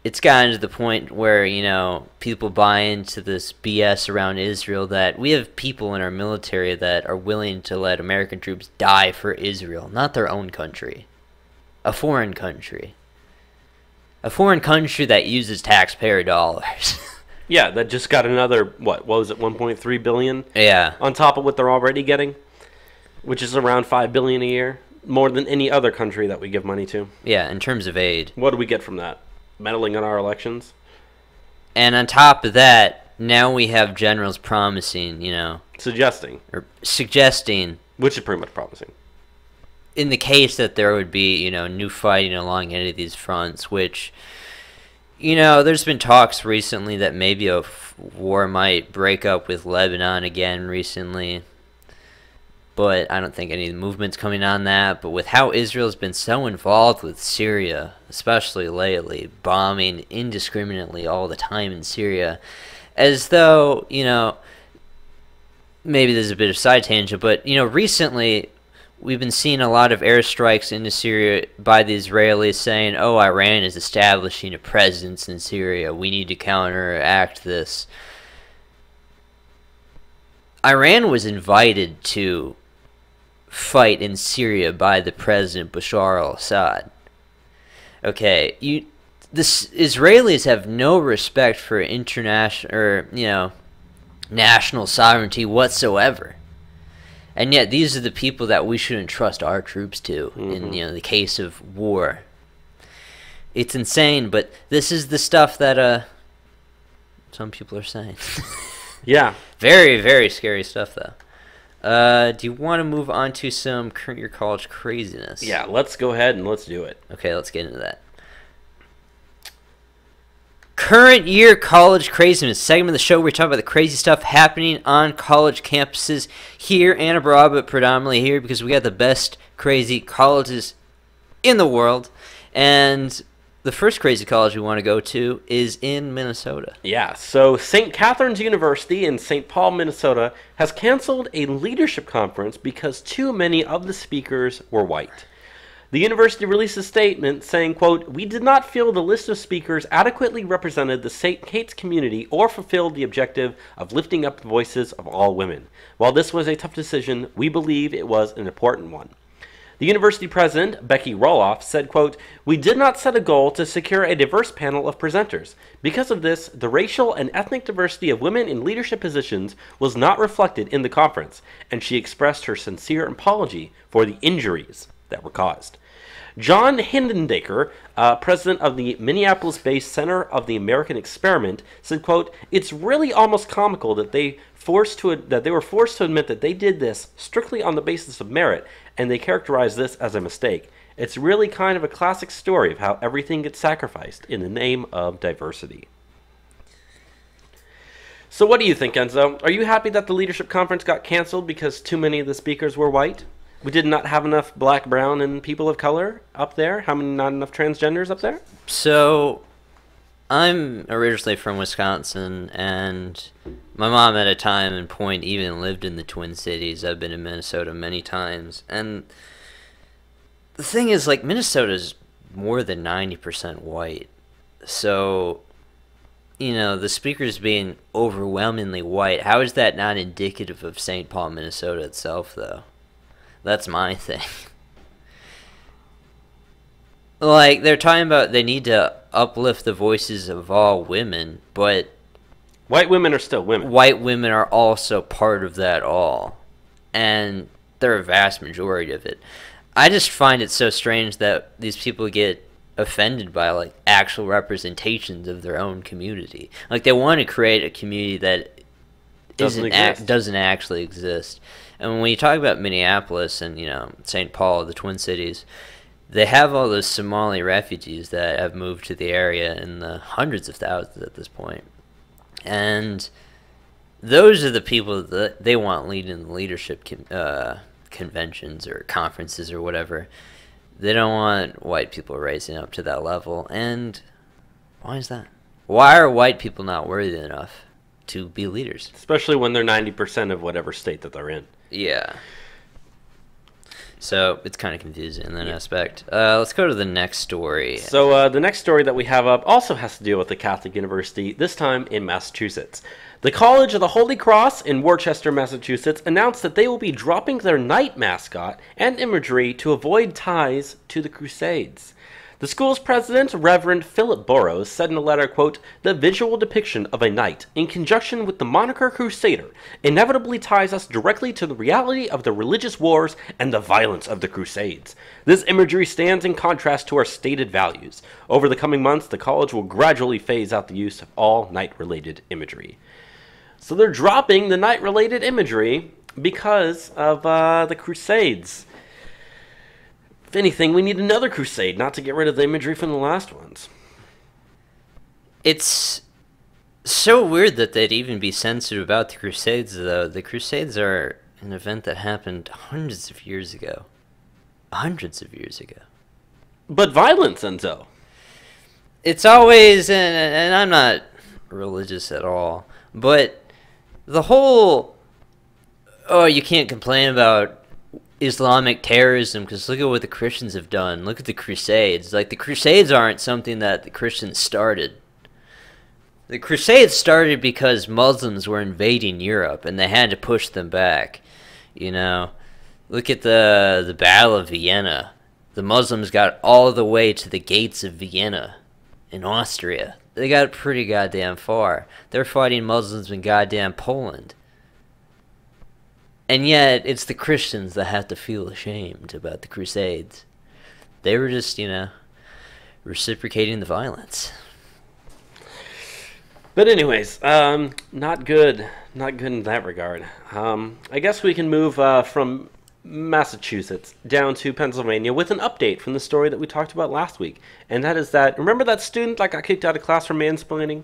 it's gotten to the point where, people buy into this BS around Israel, that we have people in our military that are willing to let American troops die for Israel, not their own country, a foreign country. A foreign country that uses taxpayer dollars. Yeah, that just got another, what was it, 1.3 billion? Yeah. On top of what they're already getting, which is around 5 billion a year, more than any other country that we give money to. Yeah, in terms of aid. What do we get from that? Meddling in our elections? And on top of that, now we have generals promising, Suggesting. Or suggesting. Which is pretty much promising. In the case that there would be, new fighting along any of these fronts, which, there's been talks recently that maybe a war might break up with Lebanon again recently. But I don't think any movement's coming on that. But with how Israel's been so involved with Syria, especially lately, bombing indiscriminately all the time in Syria, as though, maybe there's a bit of side tangent, but, recently we've been seeing a lot of airstrikes into Syria by the Israelis saying, oh, Iran is establishing a presence in Syria. We need to counteract this. Iran was invited to fight in Syria by the President Bashar al-Assad. Okay, the Israelis have no respect for international or, national sovereignty whatsoever. And yet, these are the people that we shouldn't trust our troops to in the case of war. It's insane, but this is the stuff that some people are saying. Yeah. Very, very scary stuff, though. Do you want to move on to some current year college craziness? Yeah, let's go ahead and let's do it. Okay, let's get into that. Current year college craziness segment of the show where we talk about the crazy stuff happening on college campuses here and abroad, but predominantly here because we got the best crazy colleges in the world. And the first crazy college we want to go to is in Minnesota. Yeah, so St. Catherine's University in St. Paul, Minnesota has canceled a leadership conference because too many of the speakers were white. The university released a statement saying, quote, "We did not feel the list of speakers adequately represented the St. Kate's community or fulfilled the objective of lifting up the voices of all women. While this was a tough decision, we believe it was an important one." The university president, Becky Roloff, said, quote, "We did not set a goal to secure a diverse panel of presenters. Because of this, the racial and ethnic diversity of women in leadership positions was not reflected in the conference," and she expressed her sincere apology for the injuries that were caused. John Hindendaker, president of the Minneapolis-based Center of the American Experiment, said, quote, "It's really almost comical that they were forced to admit that they did this strictly on the basis of merit, and they characterized this as a mistake. It's really kind of a classic story of how everything gets sacrificed in the name of diversity." So what do you think, Enzo? Are you happy that the leadership conference got canceled because too many of the speakers were white? We did not have enough black, brown, and people of color up there. How many? Not enough transgenders up there? So, I'm originally from Wisconsin, and my mom at a time and point even lived in the Twin Cities. I've been in Minnesota many times, and the thing is, like, Minnesota's more than 90% white. So, you know, the speakers being overwhelmingly white, how is that not indicative of St. Paul, Minnesota itself, though? That's my thing. Like, they're talking about they need to uplift the voices of all women, but White women are still women. white women are also part of that all. And they're a vast majority of it. I just find it so strange that these people get offended by, like, actual representations of their own community. Like, they want to create a community that doesn't actually exist. And when you talk about Minneapolis and, you know, St. Paul, the Twin Cities, they have all those Somali refugees that have moved to the area in the hundreds of thousands at this point. And those are the people that they want leading the leadership conventions or conferences or whatever. They don't want white people rising up to that level. And why is that? Why are white people not worthy enough to be leaders? Especially when they're 90% of whatever state that they're in. Yeah. So it's kind of confusing in that aspect. Let's go to the next story. So the next story that we have up also has to deal with the Catholic University, this time in Massachusetts. The College of the Holy Cross in Worcester, Massachusetts, announced that they will be dropping their knight mascot and imagery to avoid ties to the Crusades. The school's president, Reverend Philip Burrows, said in a letter, quote, "The visual depiction of a knight, in conjunction with the moniker Crusader, inevitably ties us directly to the reality of the religious wars and the violence of the Crusades. This imagery stands in contrast to our stated values. Over the coming months, the college will gradually phase out the use of all knight-related imagery." So they're dropping the knight-related imagery because of the Crusades. If anything, we need another crusade, not to get rid of the imagery from the last ones. It's so weird that they'd even be sensitive about the Crusades, though. The Crusades are an event that happened hundreds of years ago. Hundreds of years ago. But violence, Enzo. It's always, and I'm not religious at all, but the whole, oh, you can't complain about Islamic terrorism because look at what the Christians have done. Look at the Crusades. Like, the Crusades aren't something that the Christians started. The Crusades started because Muslims were invading Europe and they had to push them back. You know, look at the Battle of Vienna. The Muslims got all the way to the gates of Vienna in Austria. They got pretty goddamn far. They're fighting Muslims in goddamn Poland. And yet, it's the Christians that have to feel ashamed about the Crusades. They were just, you know, reciprocating the violence. But anyways, not good. Not good in that regard. I guess we can move from Massachusetts down to Pennsylvania with an update from the story that we talked about last week. And that is that, remember that student that got kicked out of class for mansplaining?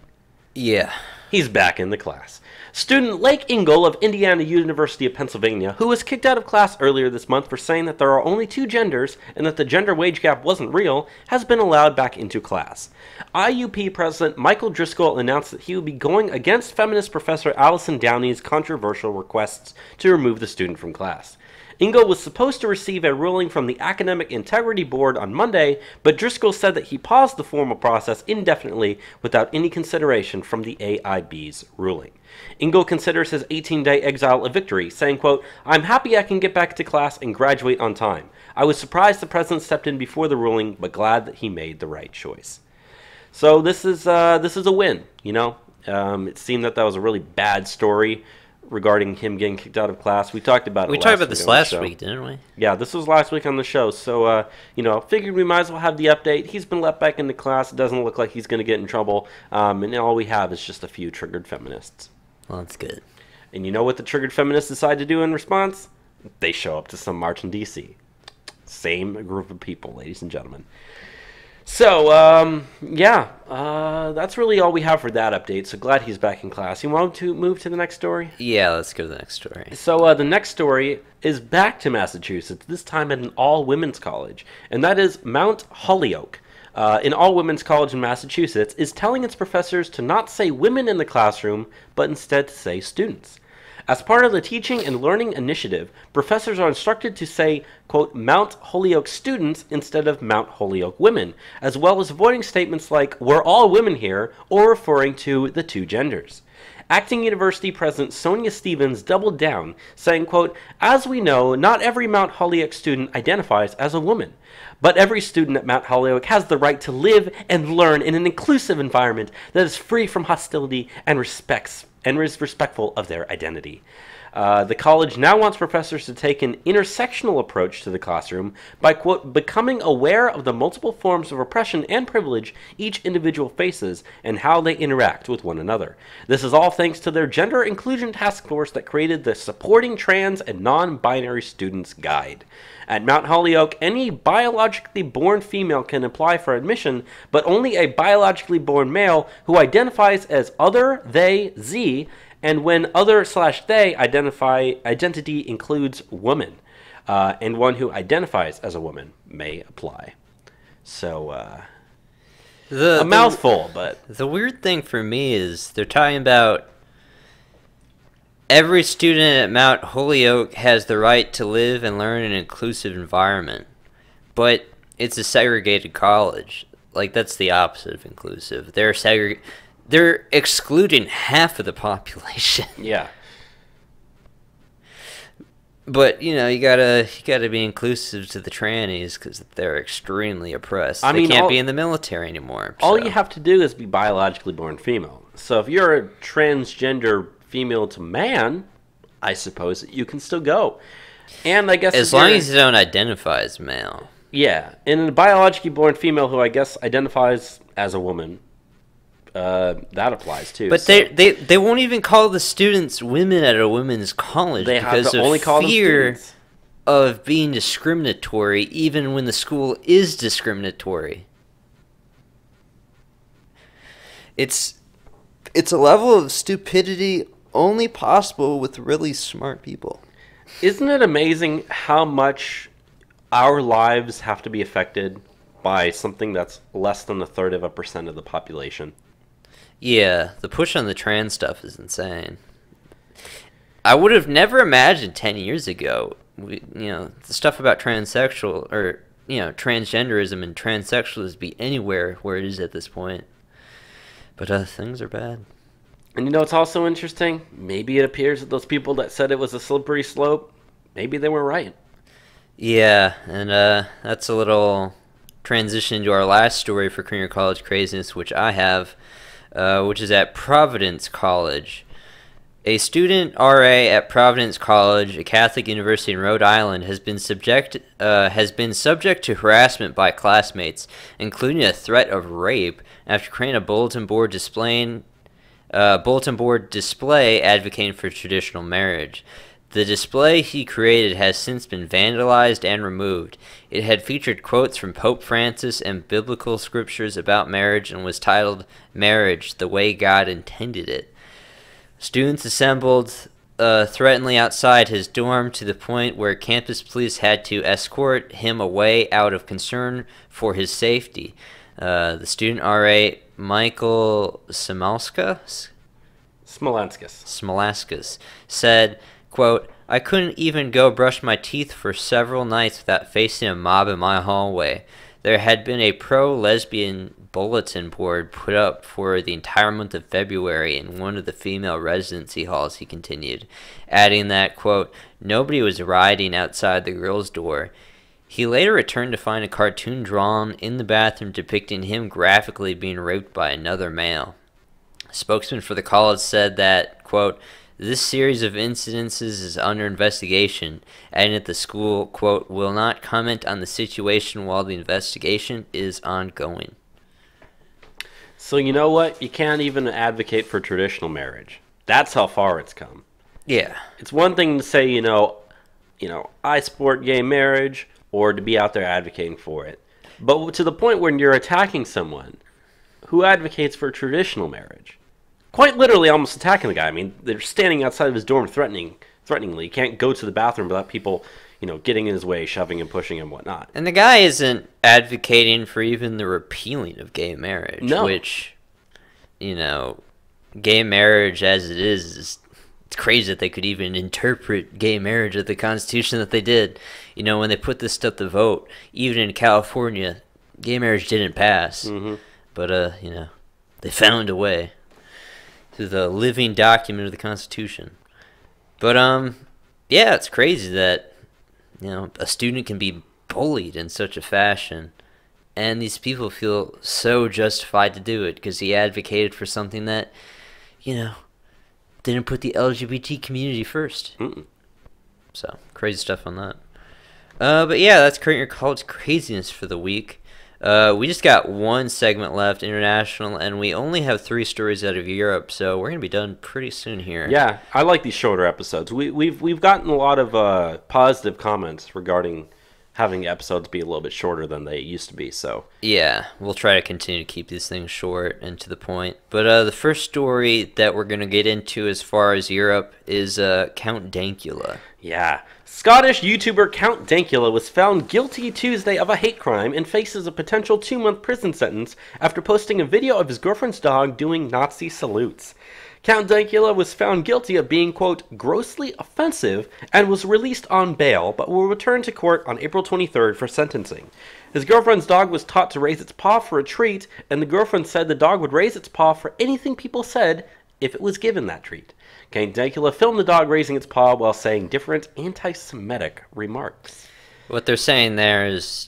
Yeah. He's back in the class. Student Lake Ingle of Indiana University of Pennsylvania, who was kicked out of class earlier this month for saying that there are only two genders and that the gender wage gap wasn't real, has been allowed back into class. IUP President Michael Driscoll announced that he would be going against feminist professor Allison Downey's controversial requests to remove the student from class. Ingle was supposed to receive a ruling from the Academic Integrity Board on Monday, but Driscoll said that he paused the formal process indefinitely without any consideration from the AIB's ruling. Ingle considers his 18-day exile a victory, saying, quote, "I'm happy I can get back to class and graduate on time. I was surprised the president stepped in before the ruling, but glad that he made the right choice." So this is a win, you know. It seemed that was a really bad story regarding him getting kicked out of class. We talked about it We talked about this last week, didn't we? Yeah, this was last week on the show. So, you know, figured we might as well have the update. He's been let back into class. It doesn't look like he's going to get in trouble. And all we have is just a few triggered feminists. Well, that's good. And you know what the triggered feminists decide to do in response? They show up to some march in D.C. Same group of people, ladies and gentlemen. So, yeah, that's really all we have for that update. So glad he's back in class. You want to move to the next story? Yeah, let's go to the next story. So, the next story is back to Massachusetts, this time at an all-women's college, and that is Mount Holyoke. An all-women's college in Massachusetts is telling its professors to not say women in the classroom, but instead to say students. As part of the Teaching and Learning Initiative, professors are instructed to say, quote, Mount Holyoke students instead of Mount Holyoke women, as well as avoiding statements like, we're all women here, or referring to the two genders. Acting University President Sonia Stevens doubled down, saying, quote, as we know, not every Mount Holyoke student identifies as a woman, but every student at Mount Holyoke has the right to live and learn in an inclusive environment that is free from hostility and is respectful of their identity. The college now wants professors to take an intersectional approach to the classroom by, quote, becoming aware of the multiple forms of oppression and privilege each individual faces and how they interact with one another. This is all thanks to their gender inclusion task force that created the Supporting Trans and Non-Binary Students Guide. At Mount Holyoke, any biologically born female can apply for admission, but only a biologically born male who identifies as other, they, z, and when other/they identity includes woman, and one who identifies as a woman may apply. So, a mouthful, but... The weird thing for me is they're talking about every student at Mount Holyoke has the right to live and learn in an inclusive environment, but it's a segregated college. Like, that's the opposite of inclusive. They're excluding half of the population. Yeah. But, you know, you gotta be inclusive to the trannies because they're extremely oppressed. They can't be in the military anymore. All you have to do is be biologically born female. So if you're a transgender female to man, I suppose you can still go. And I guess as long as you don't identify as male. Yeah, and a biologically born female who I guess identifies as a woman, that applies too. But so. they won't even call the students women at a women's college because of only call fear of being discriminatory, even when the school is discriminatory. It's a level of stupidity only possible with really smart people. Isn't it amazing how much our lives have to be affected by something that's less than 1/3% of the population? Yeah, the push on the trans stuff is insane. I would have never imagined 10 years ago, the stuff about transsexual or transgenderism and transsexualism be anywhere where it is at this point. But things are bad. And it's also interesting. Maybe it appears that those people that said it was a slippery slope, maybe they were right. Yeah, and that's a little transition to our last story for Career College Craziness, which I have, which is at Providence College. A student RA at Providence College, a Catholic university in Rhode Island, has been subject to harassment by classmates, including a threat of rape, after creating a bulletin board display advocating for traditional marriage. The display he created has since been vandalized and removed. It had featured quotes from Pope Francis and biblical scriptures about marriage and was titled "Marriage, the Way God Intended It." Students assembled threateningly outside his dorm to the point where campus police had to escort him away out of concern for his safety. The student RA, Michael Smolaskis, said, quote, "I couldn't even go brush my teeth for several nights without facing a mob in my hallway. There had been a pro-lesbian bulletin board put up for the entire month of February in one of the female residency halls," he continued, adding that, quote, "nobody was riding outside the girls' door." He later returned to find a cartoon drawn in the bathroom depicting him graphically being raped by another male. A spokesman for the college said that, quote, "this series of incidences is under investigation," adding that the school, quote, "will not comment on the situation while the investigation is ongoing." So you know what? You can't even advocate for traditional marriage. That's how far it's come. Yeah. It's one thing to say, I support gay marriage, or to be out there advocating for it. But to the point when you're attacking someone who advocates for traditional marriage, quite literally almost attacking the guy. I mean, they're standing outside of his dorm threateningly. He can't go to the bathroom without people, getting in his way, shoving and pushing and whatnot. And the guy isn't advocating for even the repealing of gay marriage. No. Which, gay marriage as it is it's crazy that they could even interpret gay marriage of the Constitution that they did. When they put this stuff to vote, even in California, gay marriage didn't pass. Mm-hmm. But, they found a way through the living document of the Constitution. But, yeah, it's crazy that, a student can be bullied in such a fashion. And these people feel so justified to do it because he advocated for something that, didn't put the LGBT community first. Mm-mm. So, crazy stuff on that. But yeah, that's current year college craziness for the week. We just got one segment left, international, and we only have 3 stories out of Europe, so we're gonna be done pretty soon here. Yeah, I like these shorter episodes. We've gotten a lot of positive comments regarding having episodes be a little bit shorter than they used to be. So yeah, we'll try to continue to keep these things short and to the point. But the first story that we're gonna get into as far as Europe is Count Dankula. yeah, Scottish YouTuber Count Dankula was found guilty Tuesday of a hate crime and faces a potential 2-month prison sentence after posting a video of his girlfriend's dog doing Nazi salutes. Count Dankula was found guilty of being, quote, grossly offensive and was released on bail, but will return to court on April 23rd for sentencing. His girlfriend's dog was taught to raise its paw for a treat, and the girlfriend said the dog would raise its paw for anything people said if it was given that treat. Count Dankula filmed the dog raising its paw while saying different anti-Semitic remarks. What they're saying there is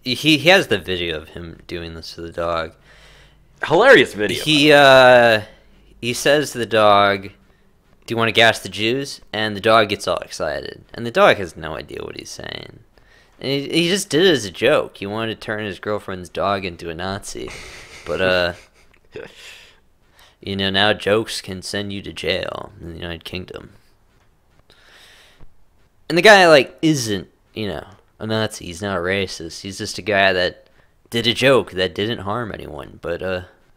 he has the video of him doing this to the dog. Hilarious video. He says to the dog, "Do you want to gas the Jews?" And the dog gets all excited. And the dog has no idea what he's saying. And he just did it as a joke. He wanted to turn his girlfriend's dog into a Nazi. But, now jokes can send you to jail in the United Kingdom. And the guy, isn't, a Nazi. He's not a racist. He's just a guy that did a joke that didn't harm anyone. But,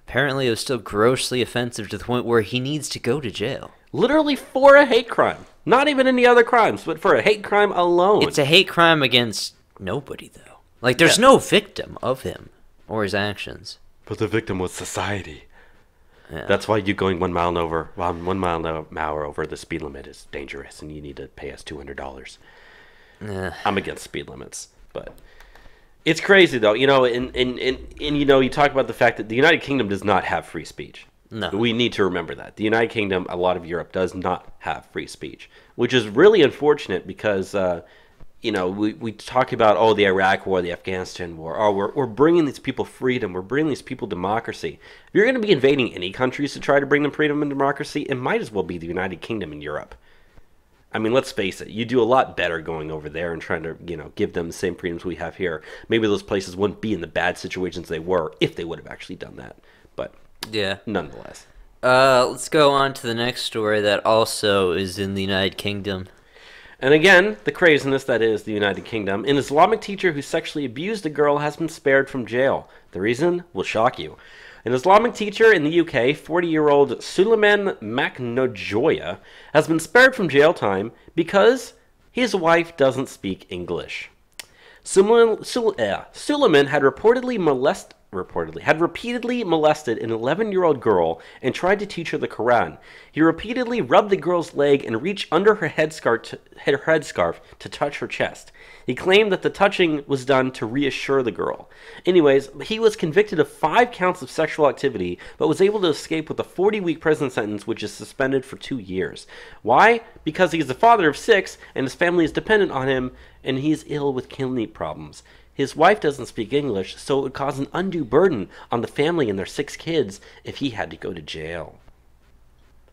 apparently it was still grossly offensive to the point where he needs to go to jail. Literally for a hate crime. Not even any other crimes, but for a hate crime alone. It's a hate crime against nobody, though. There's no victim of him or his actions. But the victim was society. Yeah. That's why you going 1 mile over 1 mile an hour over the speed limit is dangerous, and you need to pay us $200. I'm against speed limits, but it's crazy though. You talk about the fact that the United Kingdom does not have free speech. No. We need to remember that. The United Kingdom, a lot of Europe, does not have free speech, which is really unfortunate because, we talk about, the Iraq War, the Afghanistan War. We're bringing these people freedom. We're bringing these people democracy. If you're going to be invading any countries to try to bring them freedom and democracy, it might as well be the United Kingdom in Europe. I mean, let's face it. You do a lot better going over there and trying to, give them the same freedoms we have here. Maybe those places wouldn't be in the bad situations they were if they would have actually done that. But yeah, nonetheless. Let's go on to the next story that also is in the United Kingdom. And again, the craziness that is the United Kingdom. An Islamic teacher who sexually abused a girl has been spared from jail. The reason will shock you. An Islamic teacher in the UK, 40-year-old Suleiman McNojoya, has been spared from jail time because his wife doesn't speak English. Suleiman had repeatedly molested an 11-year-old girl and tried to teach her the Quran. He repeatedly rubbed the girl's leg and reached under her headscarf to touch her chest. He claimed that the touching was done to reassure the girl. Anyways, he was convicted of 5 counts of sexual activity, but was able to escape with a 40-week prison sentence, which is suspended for 2 years. Why? Because he's the father of 6, and his family is dependent on him, and he's ill with kidney problems. His wife doesn't speak English, so it would cause an undue burden on the family and their 6 kids if he had to go to jail.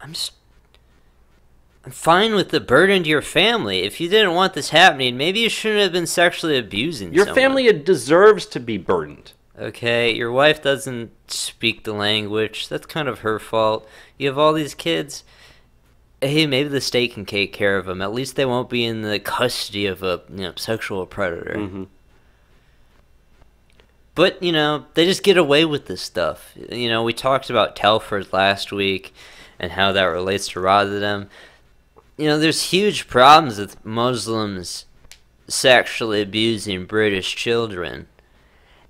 I'm fine with the burden to your family. If you didn't want this happening, maybe you shouldn't have been sexually abusing Your someone. family deserves to be burdened. Okay, your wife doesn't speak the language. That's kind of her fault. You have all these kids. Hey, maybe the state can take care of them. At least they won't be in the custody of a sexual predator. Mm-hmm. But, they just get away with this stuff. We talked about Telford last week and how that relates to Rotterdam. There's huge problems with Muslims sexually abusing British children.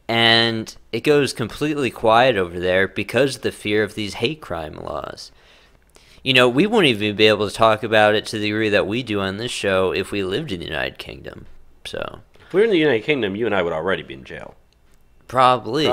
And it goes completely quiet over there because of the fear of these hate crime laws. We wouldn't even be able to talk about it to the degree that we do on this show if we lived in the United Kingdom. So, if we were in the United Kingdom, you and I would already be in jail. Probably.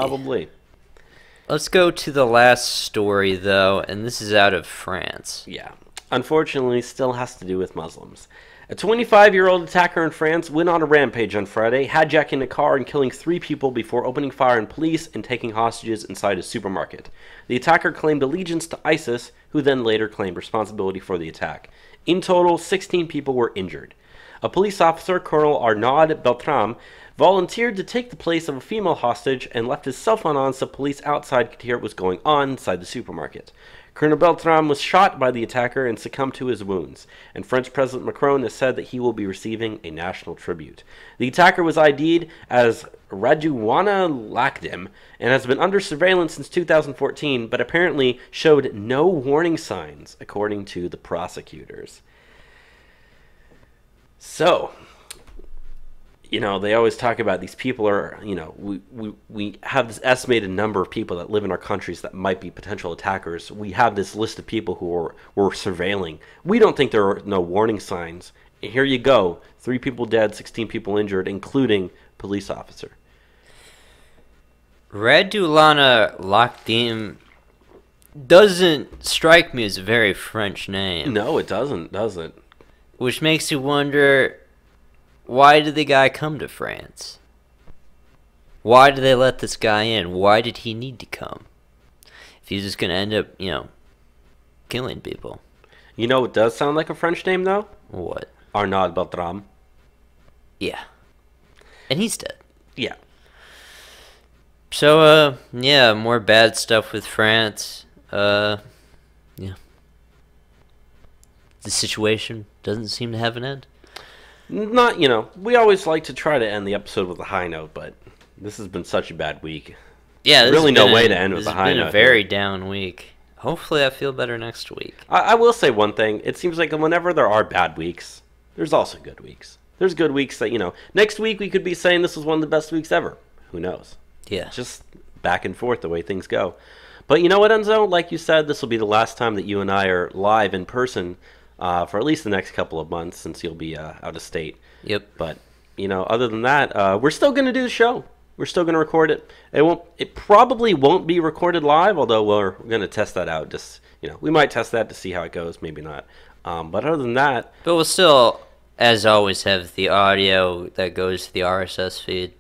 Let's go to the last story, though, and this is out of France. Yeah. Unfortunately, still has to do with Muslims. A 25-year-old attacker in France went on a rampage on Friday, hijacking a car and killing 3 people before opening fire on police and taking hostages inside a supermarket. The attacker claimed allegiance to ISIS, who then later claimed responsibility for the attack. In total, 16 people were injured. A police officer, Colonel Arnaud Beltrame, volunteered to take the place of a female hostage and left his cell phone on so police outside could hear what was going on inside the supermarket. Colonel Beltrame was shot by the attacker and succumbed to his wounds, and French President Macron has said that he will be receiving a national tribute. The attacker was ID'd as Radouane Lakdim and has been under surveillance since 2014, but apparently showed no warning signs, according to the prosecutors. So, they always talk about these people are, we have this estimated number of people that live in our countries that might be potential attackers. We have this list of people who we're surveilling. We don't think there are no warning signs. And here you go. 3 people dead, 16 people injured, including police officer. Radouane Lakdim doesn't strike me as a very French name. No, it doesn't. Which makes you wonder, why did the guy come to France? Why did they let this guy in? Why did he need to come? If he's just going to end up, killing people. It does sound like a French name, though? What? Arnaud Beltrame. Yeah. And he's dead. Yeah. So, more bad stuff with France. Yeah. The situation doesn't seem to have an end. Not, we always like to try to end the episode with a high note, but this has been such a bad week. Yeah, there's really no way to end with a high note. It's been a very down week. Hopefully I feel better next week. I will say one thing. It seems like whenever there are bad weeks, there's also good weeks. There's good weeks that, next week we could be saying this was one of the best weeks ever. Who knows? Yeah. Just back and forth the way things go. But you know what, Enzo? Like you said, this will be the last time that you and I are live in person for at least the next couple of months, since you'll be out of state. Yep. But other than that, we're still going to do the show. We're still going to record it. It probably won't be recorded live, although we're going to test that out. Just we might test that to see how it goes. Maybe not. But other than that, but we'll still, as always, have the audio that goes to the RSS feed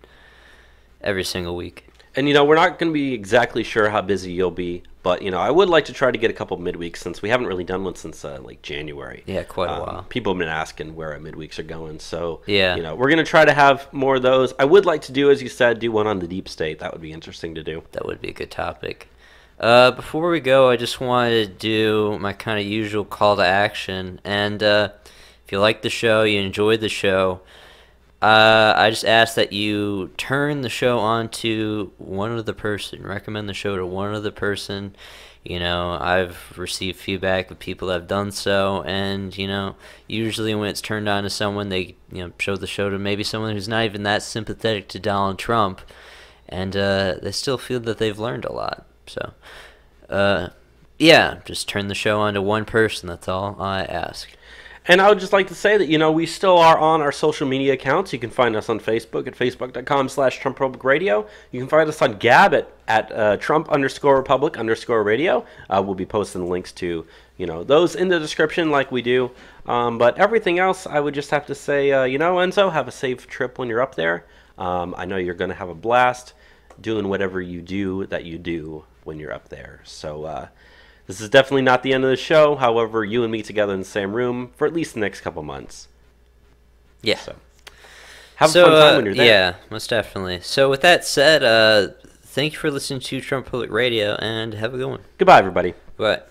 every single week. And we're not going to be exactly sure how busy you'll be. But, I would like to try to get a couple midweeks, since we haven't really done one since, January. Yeah, quite a while. People have been asking where our midweeks are going. So, yeah. We're going to try to have more of those. I would like to do, as you said, do one on the deep state. That would be interesting to do. That would be a good topic. Before we go, I just wanted to do my kind of usual call to action. And if you like the show, you enjoyed the show, I just ask that you turn the show on to one other person. Recommend the show to one other person. I've received feedback of people that have done so, and usually when it's turned on to someone, they show the show to maybe someone who's not even that sympathetic to Donald Trump, and they still feel that they've learned a lot. So, just turn the show on to one person. That's all I ask. And I would just like to say that, we still are on our social media accounts. You can find us on Facebook at facebook.com/TrumpRepublicRadio. You can find us on Gab at Trump_Republic_radio. We'll be posting links to, those in the description like we do. But everything else, I would just have to say, Enzo, have a safe trip when you're up there. I know you're going to have a blast doing whatever you do when you're up there. So, this is definitely not the end of the show. However, you and me together in the same room for at least the next couple months. Yeah. So, have a fun time when you're there. Yeah, most definitely. So with that said, thank you for listening to Trump Public Radio, and have a good one. Goodbye, everybody. Bye.